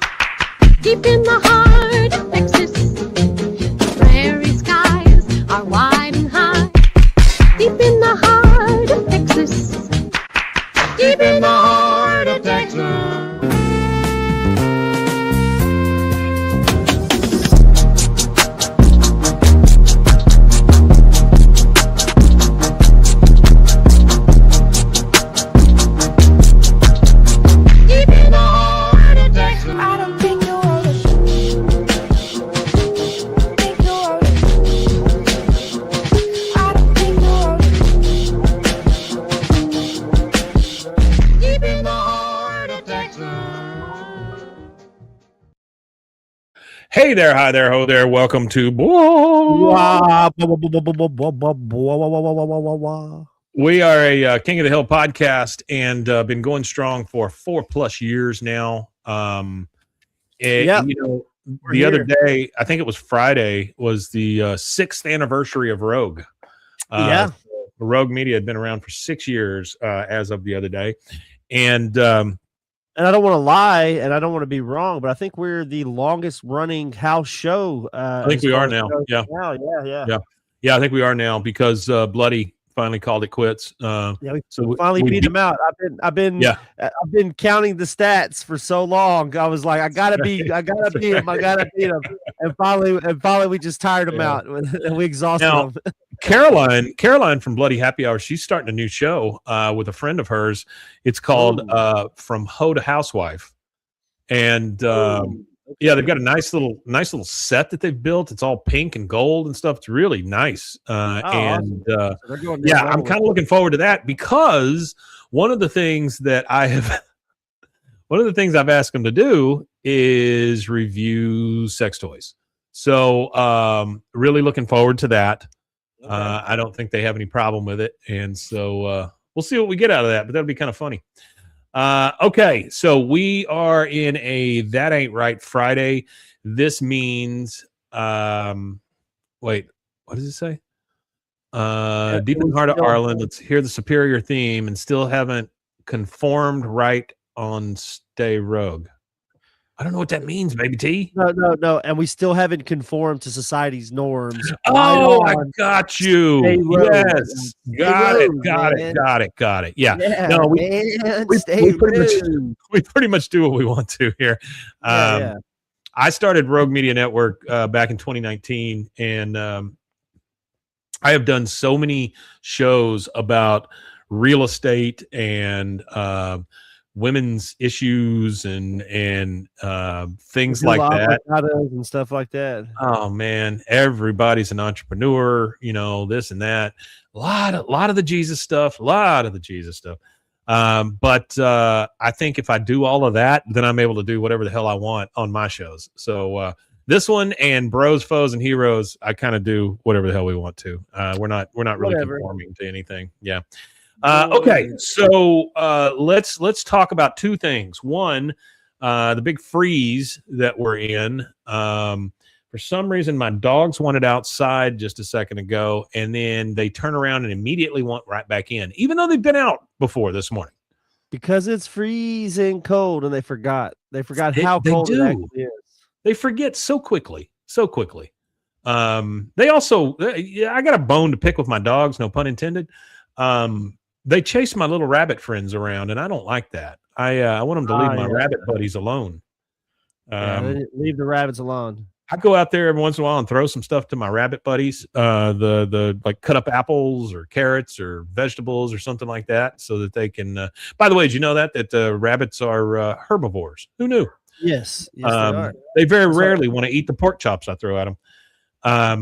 Deep in the heart of Texas, the prairie skies are wide and high. Deep in the heart of Texas, deep in the heart of Texas. Deep in the heart of Texas. I don't think Hey there, hi there, ho there. Welcome to We are a King of the Hill podcast and been going strong for 4+ years now. The other day, I think it was Friday, was the 6th anniversary of Rogue. Rogue Media had been around for 6 years as of the other day. And I don't want to lie, and I don't want to be wrong, but I think we're the longest running house show. I think we are now. Yeah. I think we are now because Bloody finally called it quits. We finally beat him out. I've been counting the stats for so long. I was like, I gotta beat him. And finally we just tired him out and we exhausted him. Caroline from Bloody Happy Hour, she's starting a new show with a friend of hers. It's called From Hoe to Housewife. And they've got a nice little set that they've built. It's all pink and gold and stuff. It's really nice. I'm kind of looking forward to that because one of the things I've asked them to do is review sex toys. So really looking forward to that. I don't think they have any problem with it. And so we'll see what we get out of that, but that'll be kind of funny. Okay, so we are in a That Ain't Right Friday. This means, wait, what does it say? Deep in the heart of Ireland, let's hear the superior theme and still haven't conformed right on Stay Rogue. I don't know what that means, baby T. No. And we still haven't conformed to society's norms. Oh, I got you. Yes. Got it. Yeah. No, we pretty much do what we want to here. I started Rogue Media Network back in 2019, and I have done so many shows about real estate and women's issues and things like that and stuff like that. Oh man, everybody's an entrepreneur, this and that. A lot of the Jesus stuff. But I think if I do all of that, then I'm able to do whatever the hell I want on my shows. So this one and Bros, Foes, and Heroes, I kind of do whatever the hell we want to. We're not really conforming to anything. Yeah. Okay, so let's talk about two things. One, the big freeze that we're in. For some reason, my dogs wanted outside just a second ago, and then they turn around and immediately want right back in, even though they've been out before this morning. Because it's freezing cold, and they forgot. They forgot how cold it actually is. They forget so quickly. They also, I got a bone to pick with my dogs, no pun intended. They chase my little rabbit friends around, and I don't like that. I want them to leave my rabbit buddies alone. Leave the rabbits alone. I go out there every once in a while and throw some stuff to my rabbit buddies, the like cut up apples or carrots or vegetables or something like that, so that they can. By the way, did you know that rabbits are herbivores? Who knew? Yes, they are. They very rarely want to eat the pork chops I throw at them. I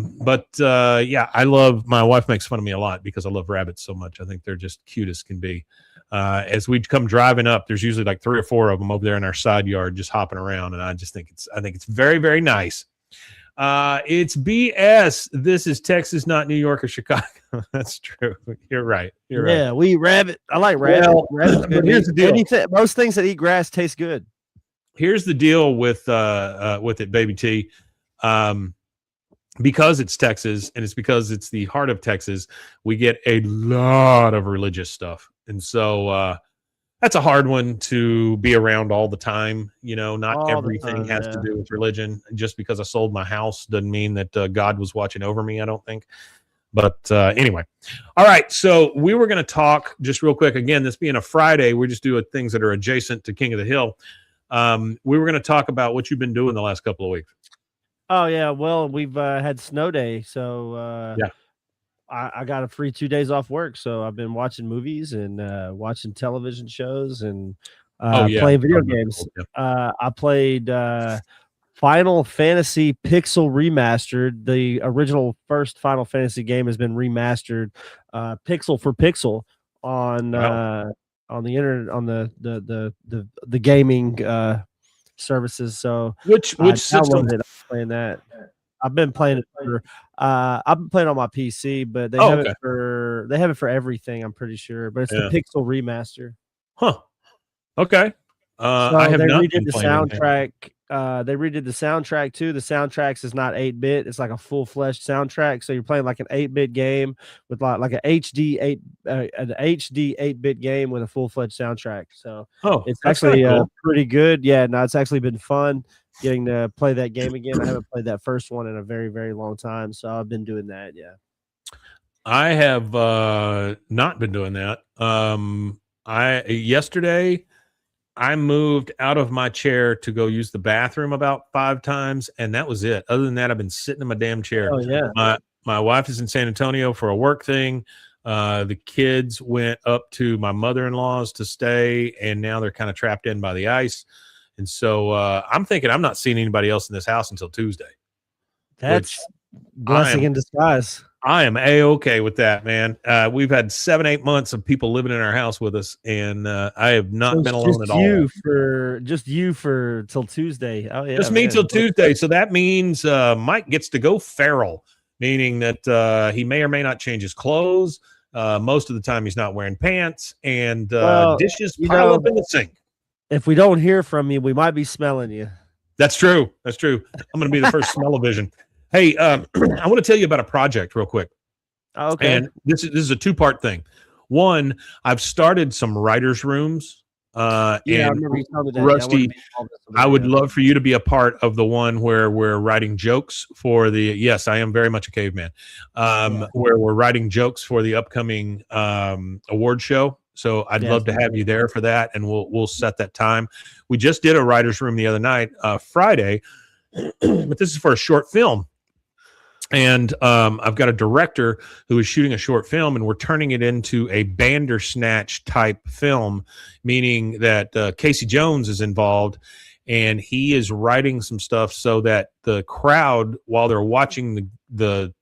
love, my wife makes fun of me a lot because I love rabbits so much. I think they're just cute as can be. As we come driving up, there's usually like 3 or 4 of them over there in our side yard, just hopping around. And I think it's very, very nice. It's BS. This is Texas, not New York or Chicago. That's true. You're right. Yeah, we rabbit. I like rabbit. Well, but here's the deal. Most things that eat grass taste good. Here's the deal with it, baby T. Because it's Texas and it's because it's the heart of Texas, we get a lot of religious stuff. And so that's a hard one to be around all the time. Not everything has to do with religion. Just because I sold my house doesn't mean that God was watching over me, I don't think. But anyway. All right. So we were going to talk just real quick. Again, this being a Friday, we're just doing things that are adjacent to King of the Hill. We were going to talk about what you've been doing the last couple of weeks. Oh yeah, well we've had snow day, so I got a free 2 days off work, so I've been watching movies and watching television shows and playing video games. I played Final Fantasy Pixel Remastered. The original first Final Fantasy game has been remastered, pixel for pixel on the internet, on the gaming services. So Which system? downloaded it. I'm playing that. I've been playing it for I've been playing on my PC, but they have it for everything, I'm pretty sure. But it's the Pixel remaster. Huh. Okay. So I have they not redid been the playing anything. soundtrack. They redid the soundtrack too. The soundtracks is not 8-bit; it's like a full-fledged soundtrack. So you're playing like an 8-bit game with like an HD 8-bit game with a full-fledged soundtrack. So it's actually cool. pretty good. Yeah, no, it's actually been fun getting to play that game again. I haven't played that first one in a very, very long time, so I've been doing that. Yeah, I have not been doing that. Yesterday I moved out of my chair to go use the bathroom about 5 times, and that was it. Other than that, I've been sitting in my damn chair. Oh yeah. My wife is in San Antonio for a work thing. The kids went up to my mother-in-law's to stay, and now they're kind of trapped in by the ice. And so I'm thinking I'm not seeing anybody else in this house until Tuesday. That's blessing in disguise. I am A-okay with that, man. We've had 7-8 months of people living in our house with us, and I have not been alone at all. Just you for till Tuesday. Oh yeah, just me till Tuesday. So that means Mike gets to go feral, meaning that he may or may not change his clothes. Most of the time, he's not wearing pants, and dishes pile up in the sink. If we don't hear from you, we might be smelling you. That's true. That's true. I'm going to be the first smell-o-vision. Hey, I want to tell you about a project real quick. Okay. And this is a 2-part thing. One, I've started some writers' rooms. I remember you telling me that. Rusty, I would love for you to be a part of the one where we're writing jokes for the. Yes, I am very much a caveman. Where we're writing jokes for the upcoming award show. So I'd love to have you there for that, and we'll set that time. We just did a writers' room the other night, Friday, but this is for a short film. And I've got a director who is shooting a short film, and we're turning it into a Bandersnatch type film, meaning that Casey Jones is involved, and he is writing some stuff so that the crowd, while they're watching the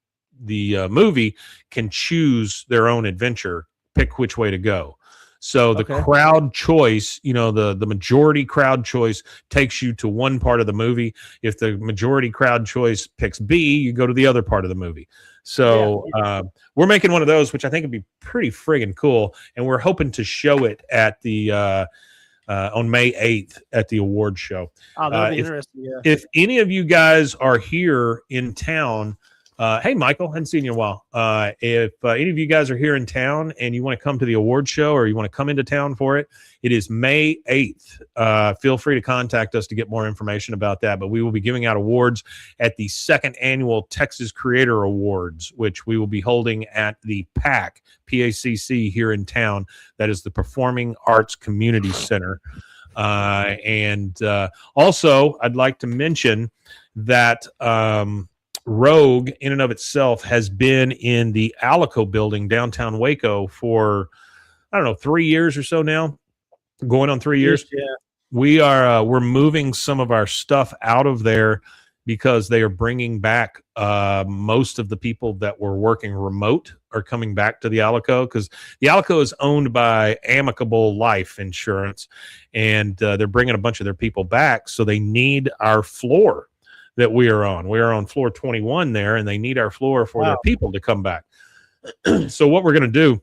movie, can choose their own adventure, pick which way to go. So the crowd choice, the majority crowd choice takes you to one part of the movie. If the majority crowd choice picks B, you go to the other part of the movie. So we're making one of those, which I think would be pretty friggin' cool. And we're hoping to show it at the on May 8th at the award show. Oh, that'd be interesting. Yeah. If any of you guys are here in town, hey, Michael, hadn't seen you in a while. If any of you guys are here in town and you want to come to the award show or you want to come into town for it, it is May 8th. Feel free to contact us to get more information about that. But we will be giving out awards at the 2nd annual Texas Creator Awards, which we will be holding at the PAC, PACC here in town. That is the Performing Arts Community Center. And also, I'd like to mention that Rogue, in and of itself, has been in the Alico building downtown Waco for, 3 years or so now, going on 3 years. Yeah. We're moving some of our stuff out of there because they are bringing back most of the people that were working remote are coming back to the Alico, because the Alico is owned by Amicable Life Insurance, and they're bringing a bunch of their people back, so they need our floor that we are on. We are on floor 21 there, and they need our floor for their people to come back. So what we're going to do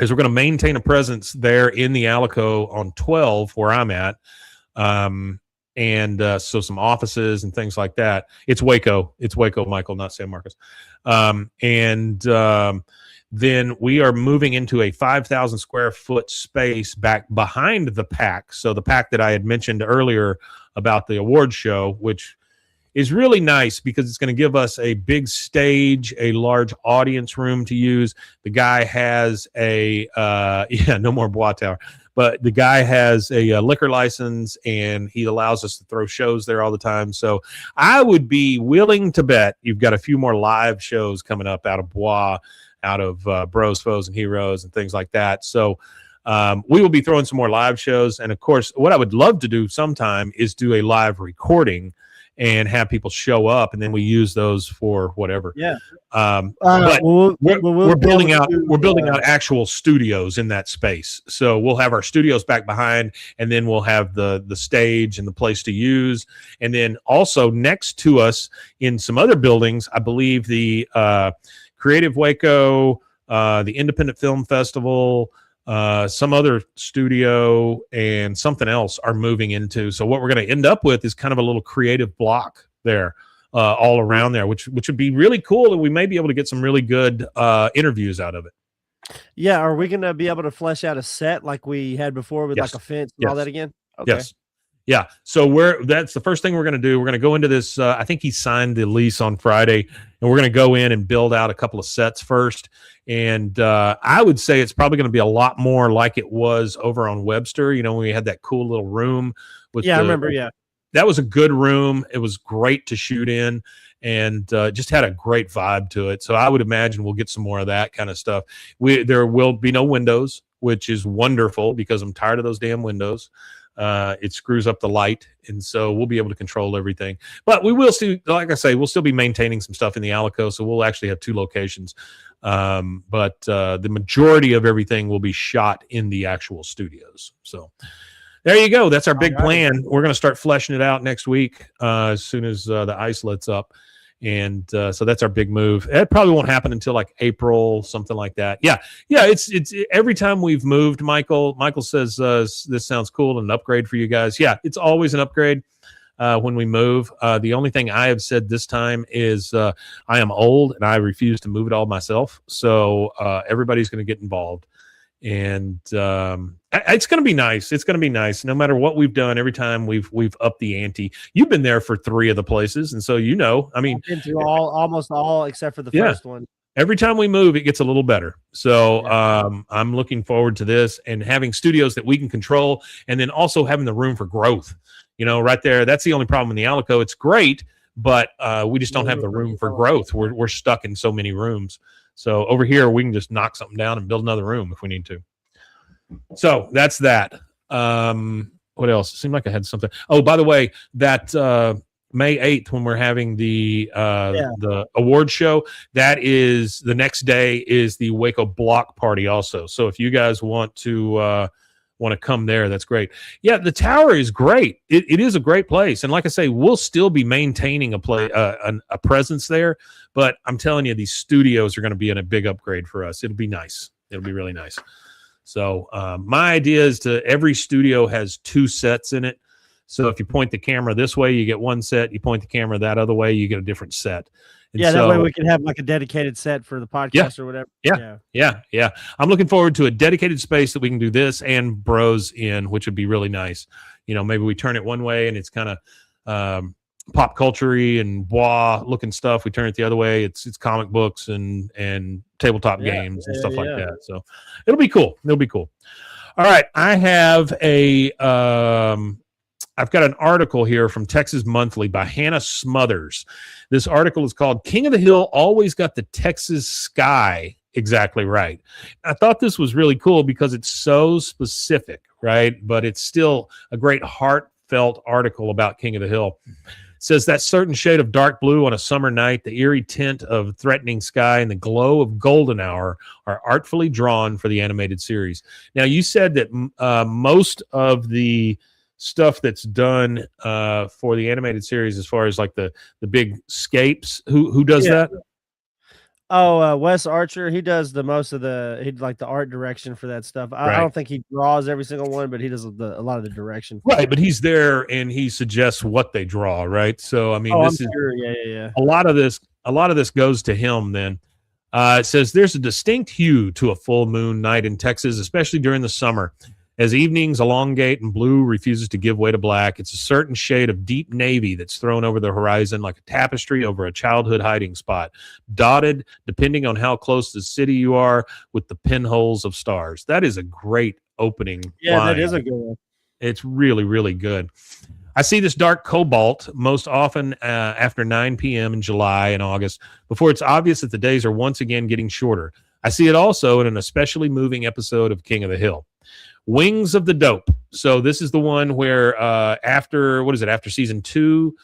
is we're going to maintain a presence there in the Alico on 12, where I'm at. So some offices and things like that. It's Waco. It's Waco, Michael, not San Marcos. Then we are moving into a 5,000 square foot space back behind the PAC. So the PAC that I had mentioned earlier about the award show, which is really nice because it's going to give us a big stage, a large audience room to use. The guy has no more BWAAA Tower, but the guy has a liquor license, and he allows us to throw shows there all the time. So I would be willing to bet you've got a few more live shows coming up out of BWAAA, out of Bros, Foes, and Heroes and things like that. So we will be throwing some more live shows. And of course, what I would love to do sometime is do a live recording and have people show up, and then we use those for whatever. Yeah. But we're building out actual studios in that space. So we'll have our studios back behind, and then we'll have the stage and the place to use. And then also next to us in some other buildings, I believe the Creative Waco, the Independent Film Festival, some other studio, and something else are moving into. So what we're going to end up with is kind of a little creative block there, all around there, which would be really cool, and we may be able to get some really good interviews out of it. Yeah, are we going to be able to flesh out a set like we had before with Yes. like a fence and all that again? Okay. Yes. Yeah. So that's the first thing we're going to do. We're going to go into this. I think he signed the lease on Friday, and we're going to go in and build out a couple of sets first. And I would say it's probably going to be a lot more like it was over on Webster. You know, when we had that cool little room with I remember. Yeah. That was a good room. It was great to shoot in, and just had a great vibe to it. So I would imagine we'll get some more of that kind of stuff. There will be no windows, which is wonderful because I'm tired of those damn windows. It screws up the light, and so we'll be able to control everything. But we will see, like I say, we'll still be maintaining some stuff in the Alico, so we'll actually have 2 locations. But the majority of everything will be shot in the actual studios. So there you go. That's our big plan. We're going to start fleshing it out next week as soon as the ice lets up. And so that's our big move. It probably won't happen until like April, something like that. Yeah. It's every time we've moved, Michael says this sounds cool and an upgrade for you guys. Yeah, it's always an upgrade when we move. The only thing I have said this time is I am old and I refuse to move it all myself. So everybody's going to get involved. And it's going to be nice. It's going to be nice. No matter what we've done, every time we've upped the ante. You've been there for 3 of the places, and so I mean, I've been to almost all except for the first one. Every time we move, it gets a little better. So I'm looking forward to this and having studios that we can control, and then also having the room for growth. You know, right there. That's the only problem in the Alico. It's great, but we just don't have the room for growth. We're stuck in so many rooms. So over here, we can just knock something down and build another room if we need to. So that's that. What else? It seemed like I had something. Oh, by the way, that May 8th, when we're having the award show, that is the next day is the Waco block party also. So if you guys want to come there, that's great. Yeah, the tower is great. It is a great place. And like I say, we'll still be maintaining a presence there. But I'm telling you, these studios are going to be in a big upgrade for us. It'll be nice. It'll be really nice. So my idea is every studio has 2 sets in it. So if you point the camera this way, you get 1 set. You point the camera that other way, you get a different set. And that way we can have like a dedicated set for the podcast or whatever. Yeah. I'm looking forward to a dedicated space that we can do this and bros in, which would be really nice. You know, maybe we turn it one way and it's kind of pop culture-y and BWAAA looking stuff. We turn it the other way. It's comic books and tabletop games and stuff like that. So it'll be cool. All right. I have I've got an article here from Texas Monthly by Hannah Smothers. This article is called King of the Hill Always Got the Texas Sky Exactly Right. I thought this was really cool because it's so specific, right? But it's still a great heartfelt article about King of the Hill. It says that certain shade of dark blue on a summer night, the eerie tint of threatening sky, and the glow of golden hour are artfully drawn for the animated series. Now, you said that most of the stuff that's done for the animated series, as far as like the big scapes, who does that? Wes Archer, he does the most of he'd like the art direction for that stuff. I don't think he draws every single one, but he does a lot of the direction. Right, but he's there and he suggests what they draw, right? So I mean, yeah. A lot of this goes to him. Then it says there's a distinct hue to a full moon night in Texas, especially during the summer. As evenings elongate and blue refuses to give way to black, it's a certain shade of deep navy that's thrown over the horizon like a tapestry over a childhood hiding spot, dotted, depending on how close to the city you are, with the pinholes of stars. That is a great opening line. That is a good one. It's really, really good. I see this dark cobalt most often after 9 p.m. in July and August, before it's obvious that the days are once again getting shorter. I see it also in an especially moving episode of King of the Hill. Wings of the Dope. So this is the one where after season 2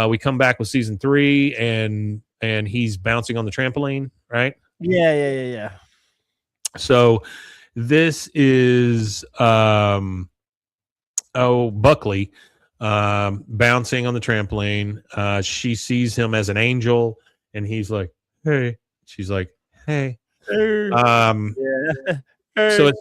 We come back with season 3, and he's bouncing on the trampoline, right? Yeah. So this is Buckley bouncing on the trampoline. She sees him as an angel, and he's like, "Hey." She's like, "Hey." Yeah. So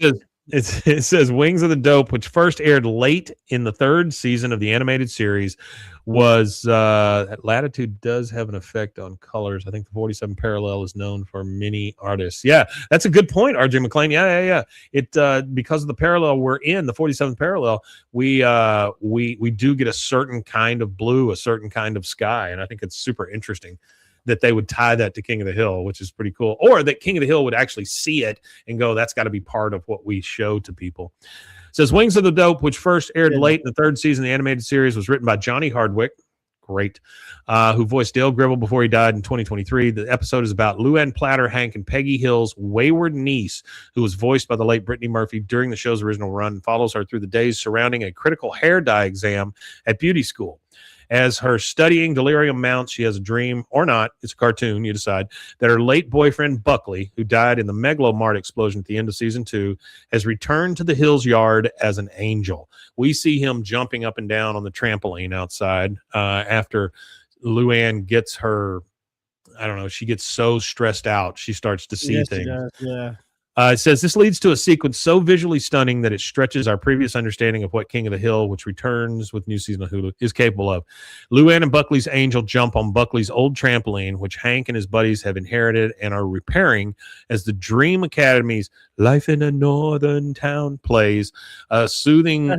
it says Wings of the Dope, which first aired late in the 3rd season of the animated series, was latitude does have an effect on colors. I think the 47 parallel is known for many artists. Yeah, that's a good point, RJ McLean. Yeah. It because of the parallel we're in, the 47th parallel, we do get a certain kind of blue, a certain kind of sky, and I think it's super interesting that they would tie that to King of the Hill, which is pretty cool. Or that King of the Hill would actually see it and go, that's got to be part of what we show to people. It says Wings of the Dope, which first aired late in the 3rd season of the animated series, was written by Johnny Hardwick. Great. Who voiced Dale Gribble before he died in 2023. The episode is about Luann Platter, Hank, and Peggy Hill's wayward niece, who was voiced by the late Brittany Murphy during the show's original run, and follows her through the days surrounding a critical hair dye exam at beauty school. As her studying delirium mounts, she has a dream, or not, it's a cartoon, you decide, that her late boyfriend, Buckley, who died in the Megalomart explosion at the end of season 2, has returned to the Hills yard as an angel. We see him jumping up and down on the trampoline outside after Luann gets her, I don't know, she gets so stressed out, she starts to see things. Yeah. It says this leads to a sequence so visually stunning that it stretches our previous understanding of what King of the Hill, which returns with new season of Hulu, is capable of. Luann and Buckley's angel jump on Buckley's old trampoline, which Hank and his buddies have inherited and are repairing as the Dream Academy's Life in a Northern Town plays. A shooting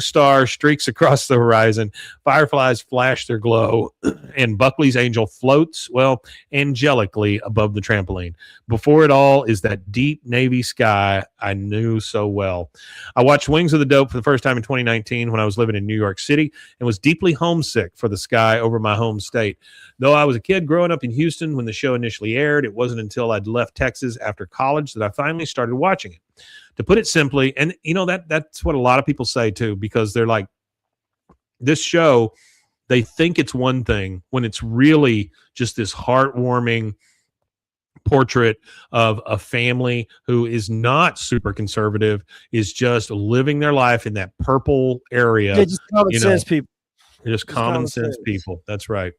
star streaks across the horizon. Fireflies flash their glow, and Buckley's angel floats, well, angelically above the trampoline. Before it all is that deep navy sky I knew so well. I watched Wings of the Dope for the first time in 2019 when I was living in New York City and was deeply homesick for the sky over my home state. Though I was a kid growing up in Houston when the show initially aired, it wasn't until I'd left Texas after college that I finally started watching it. To put it simply, and you know that's what a lot of people say too, because they're like, this show, they think it's one thing when it's really just this heartwarming portrait of a family who is not super conservative, is just living their life in that purple area. Yeah, just common sense people. Just common sense people. That's right.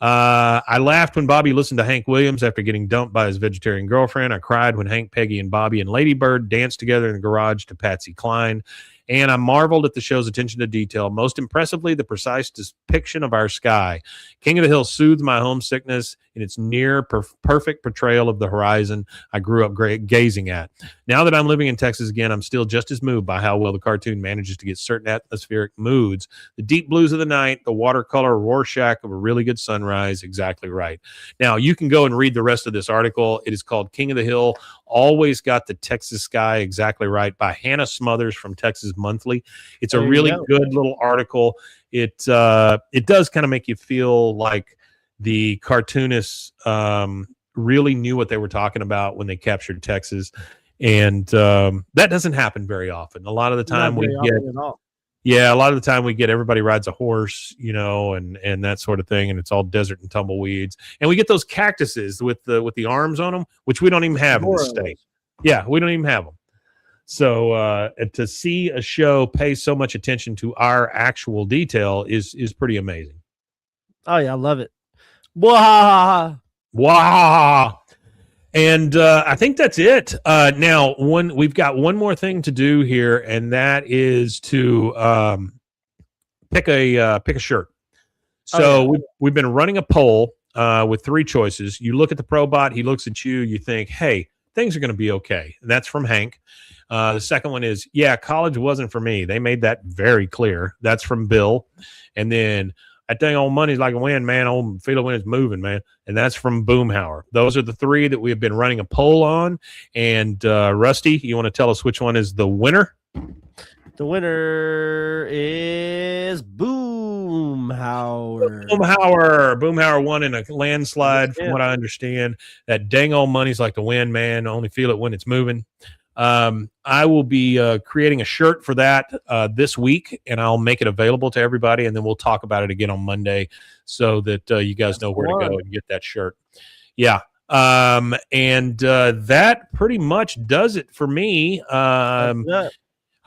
I laughed when Bobby listened to Hank Williams after getting dumped by his vegetarian girlfriend. I cried when Hank, Peggy, and Bobby and Lady Bird danced together in the garage to Patsy Cline. And I marveled at the show's attention to detail, most impressively the precise depiction of our sky. King of the Hill soothed my homesickness in its near perfect portrayal of the horizon I grew up gazing at. Now that I'm living in Texas again, I'm still just as moved by how well the cartoon manages to get certain atmospheric moods. The deep blues of the night, the watercolor Rorschach of a really good sunrise, exactly right. Now, you can go and read the rest of this article. It is called King of the Hill, Always Got the Texas Sky Exactly Right by Hannah Smothers from Texas Monthly. It's a really good little article. It does kind of make you feel like the cartoonists really knew what they were talking about when they captured Texas, and that doesn't happen very often. A lot of the time we get everybody rides a horse, you know, and that sort of thing, and it's all desert and tumbleweeds, and we get those cactuses with the arms on them, which we don't even have in the state. Yeah, we don't even have them. So to see a show pay so much attention to our actual detail is pretty amazing. Oh yeah, I love it. Wow. And I think that's it. Now, we've got one more thing to do here, and that is to pick a shirt. So we've been running a poll with 3 choices. You look at the Probot, he looks at you, you think, hey, things are going to be okay. And that's from Hank. The second one is, yeah, college wasn't for me. They made that very clear. That's from Bill. And then, that dang old money's like a wind, man. Old feel it when it's moving, man. And that's from Boomhauer. Those are the 3 that we have been running a poll on. And Rusty, you want to tell us which one is the winner? The winner is Boomhauer. Boomhauer won in a landslide, from what I understand. That dang old money's like the wind, man. Only feel it when it's moving. I will be creating a shirt for that this week, and I'll make it available to everybody, and then we'll talk about it again on Monday so that you guys know where to go and get that shirt. Yeah. And that pretty much does it for me.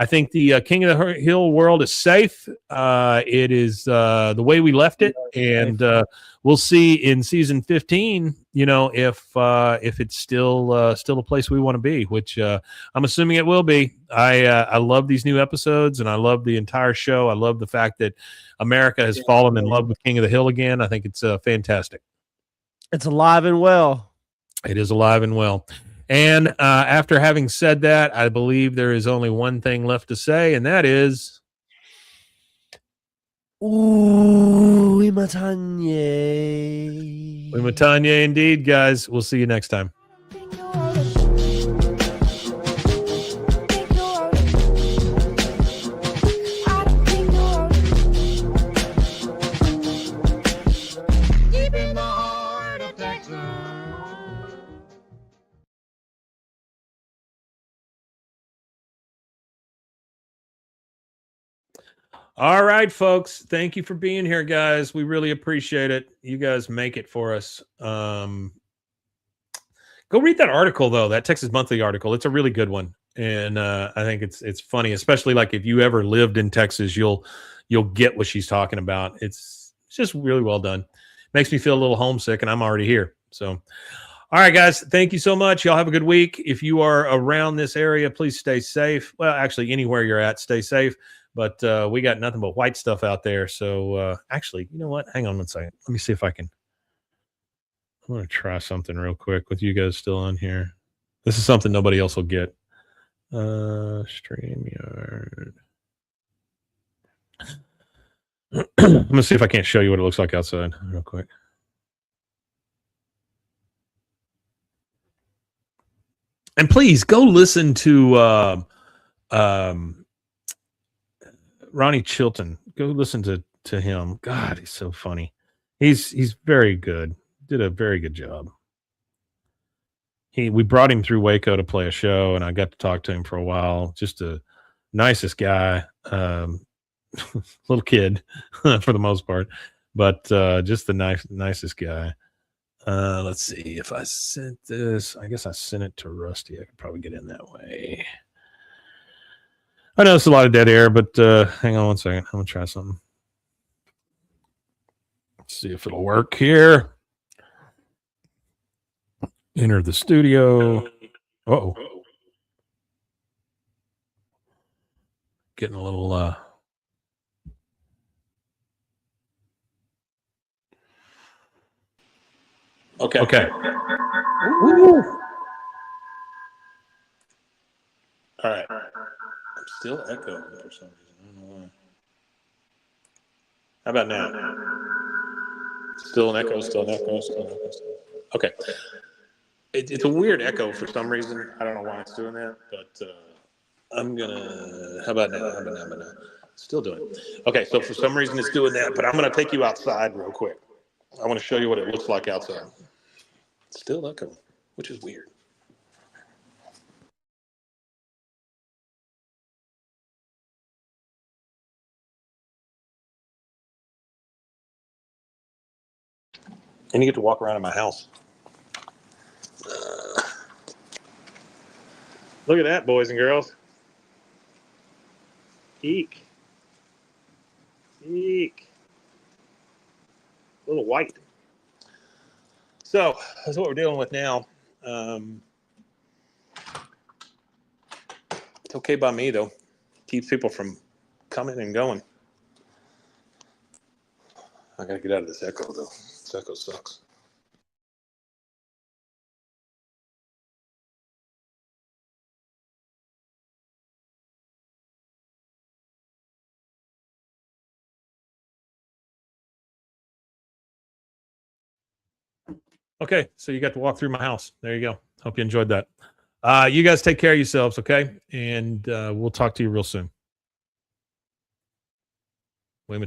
I think the King of the Hill world is safe. It is the way we left it, and we'll see in season 15. You know, if it's still a place we want to be, which I'm assuming it will be. I love these new episodes, and I love the entire show. I love the fact that America has fallen in love with King of the Hill again. I think it's fantastic. It's alive and well. It is alive and well. And after having said that, I believe there is only one thing left to say, and that is... Ooh, Imatanye. Imatanye indeed, guys. We'll see you next time. All right, folks. Thank you for being here, guys. We really appreciate it. You guys make it for us. Go read that article, though, that Texas Monthly article. It's a really good one. And I think it's funny, especially like if you ever lived in Texas, you'll get what she's talking about. It's just really well done. Makes me feel a little homesick, and I'm already here. So, all right, guys. Thank you so much. Y'all have a good week. If you are around this area, please stay safe. Well, actually, anywhere you're at, stay safe. But we got nothing but white stuff out there. So actually, you know what? Hang on one second. Let me see if I can. I'm going to try something real quick with you guys still on here. This is something nobody else will get. StreamYard. I'm going to see if I can't show you what it looks like outside real quick. And please go listen to Ronnie Chilton. Go listen to him. God, he's so funny. He's very good. Did a very good job. We brought him through Waco to play a show, and I got to talk to him for a while. Just a nicest guy. Little kid for the most part, but just the nicest guy. Let's see if I sent this. I guess I sent it to Rusty. I could probably get in that way. I know it's a lot of dead air, but hang on one second. I'm going to try something. Let's see if it'll work here. Enter the studio. Uh-oh. Getting a little... Okay. Woo. All right. I'm still echoing for some reason. I don't know why. How about now? Still an echo, still an echo, still an echo. Okay. It's a weird echo for some reason. I don't know why it's doing that, but I'm going to... How about now? Still doing it. Okay, so for some reason it's doing that, but I'm going to take you outside real quick. I want to show you what it looks like outside. It's still echoing, which is weird. And you get to walk around in my house. Look at that, boys and girls. Eek. Eek. A little white. So that's what we're dealing with now. It's okay by me, though. Keeps people from coming and going. I got to get out of this echo, though. This echo sucks. Okay, so you got to walk through my house. There you go. Hope you enjoyed that. You guys take care of yourselves, okay? And we'll talk to you real soon. William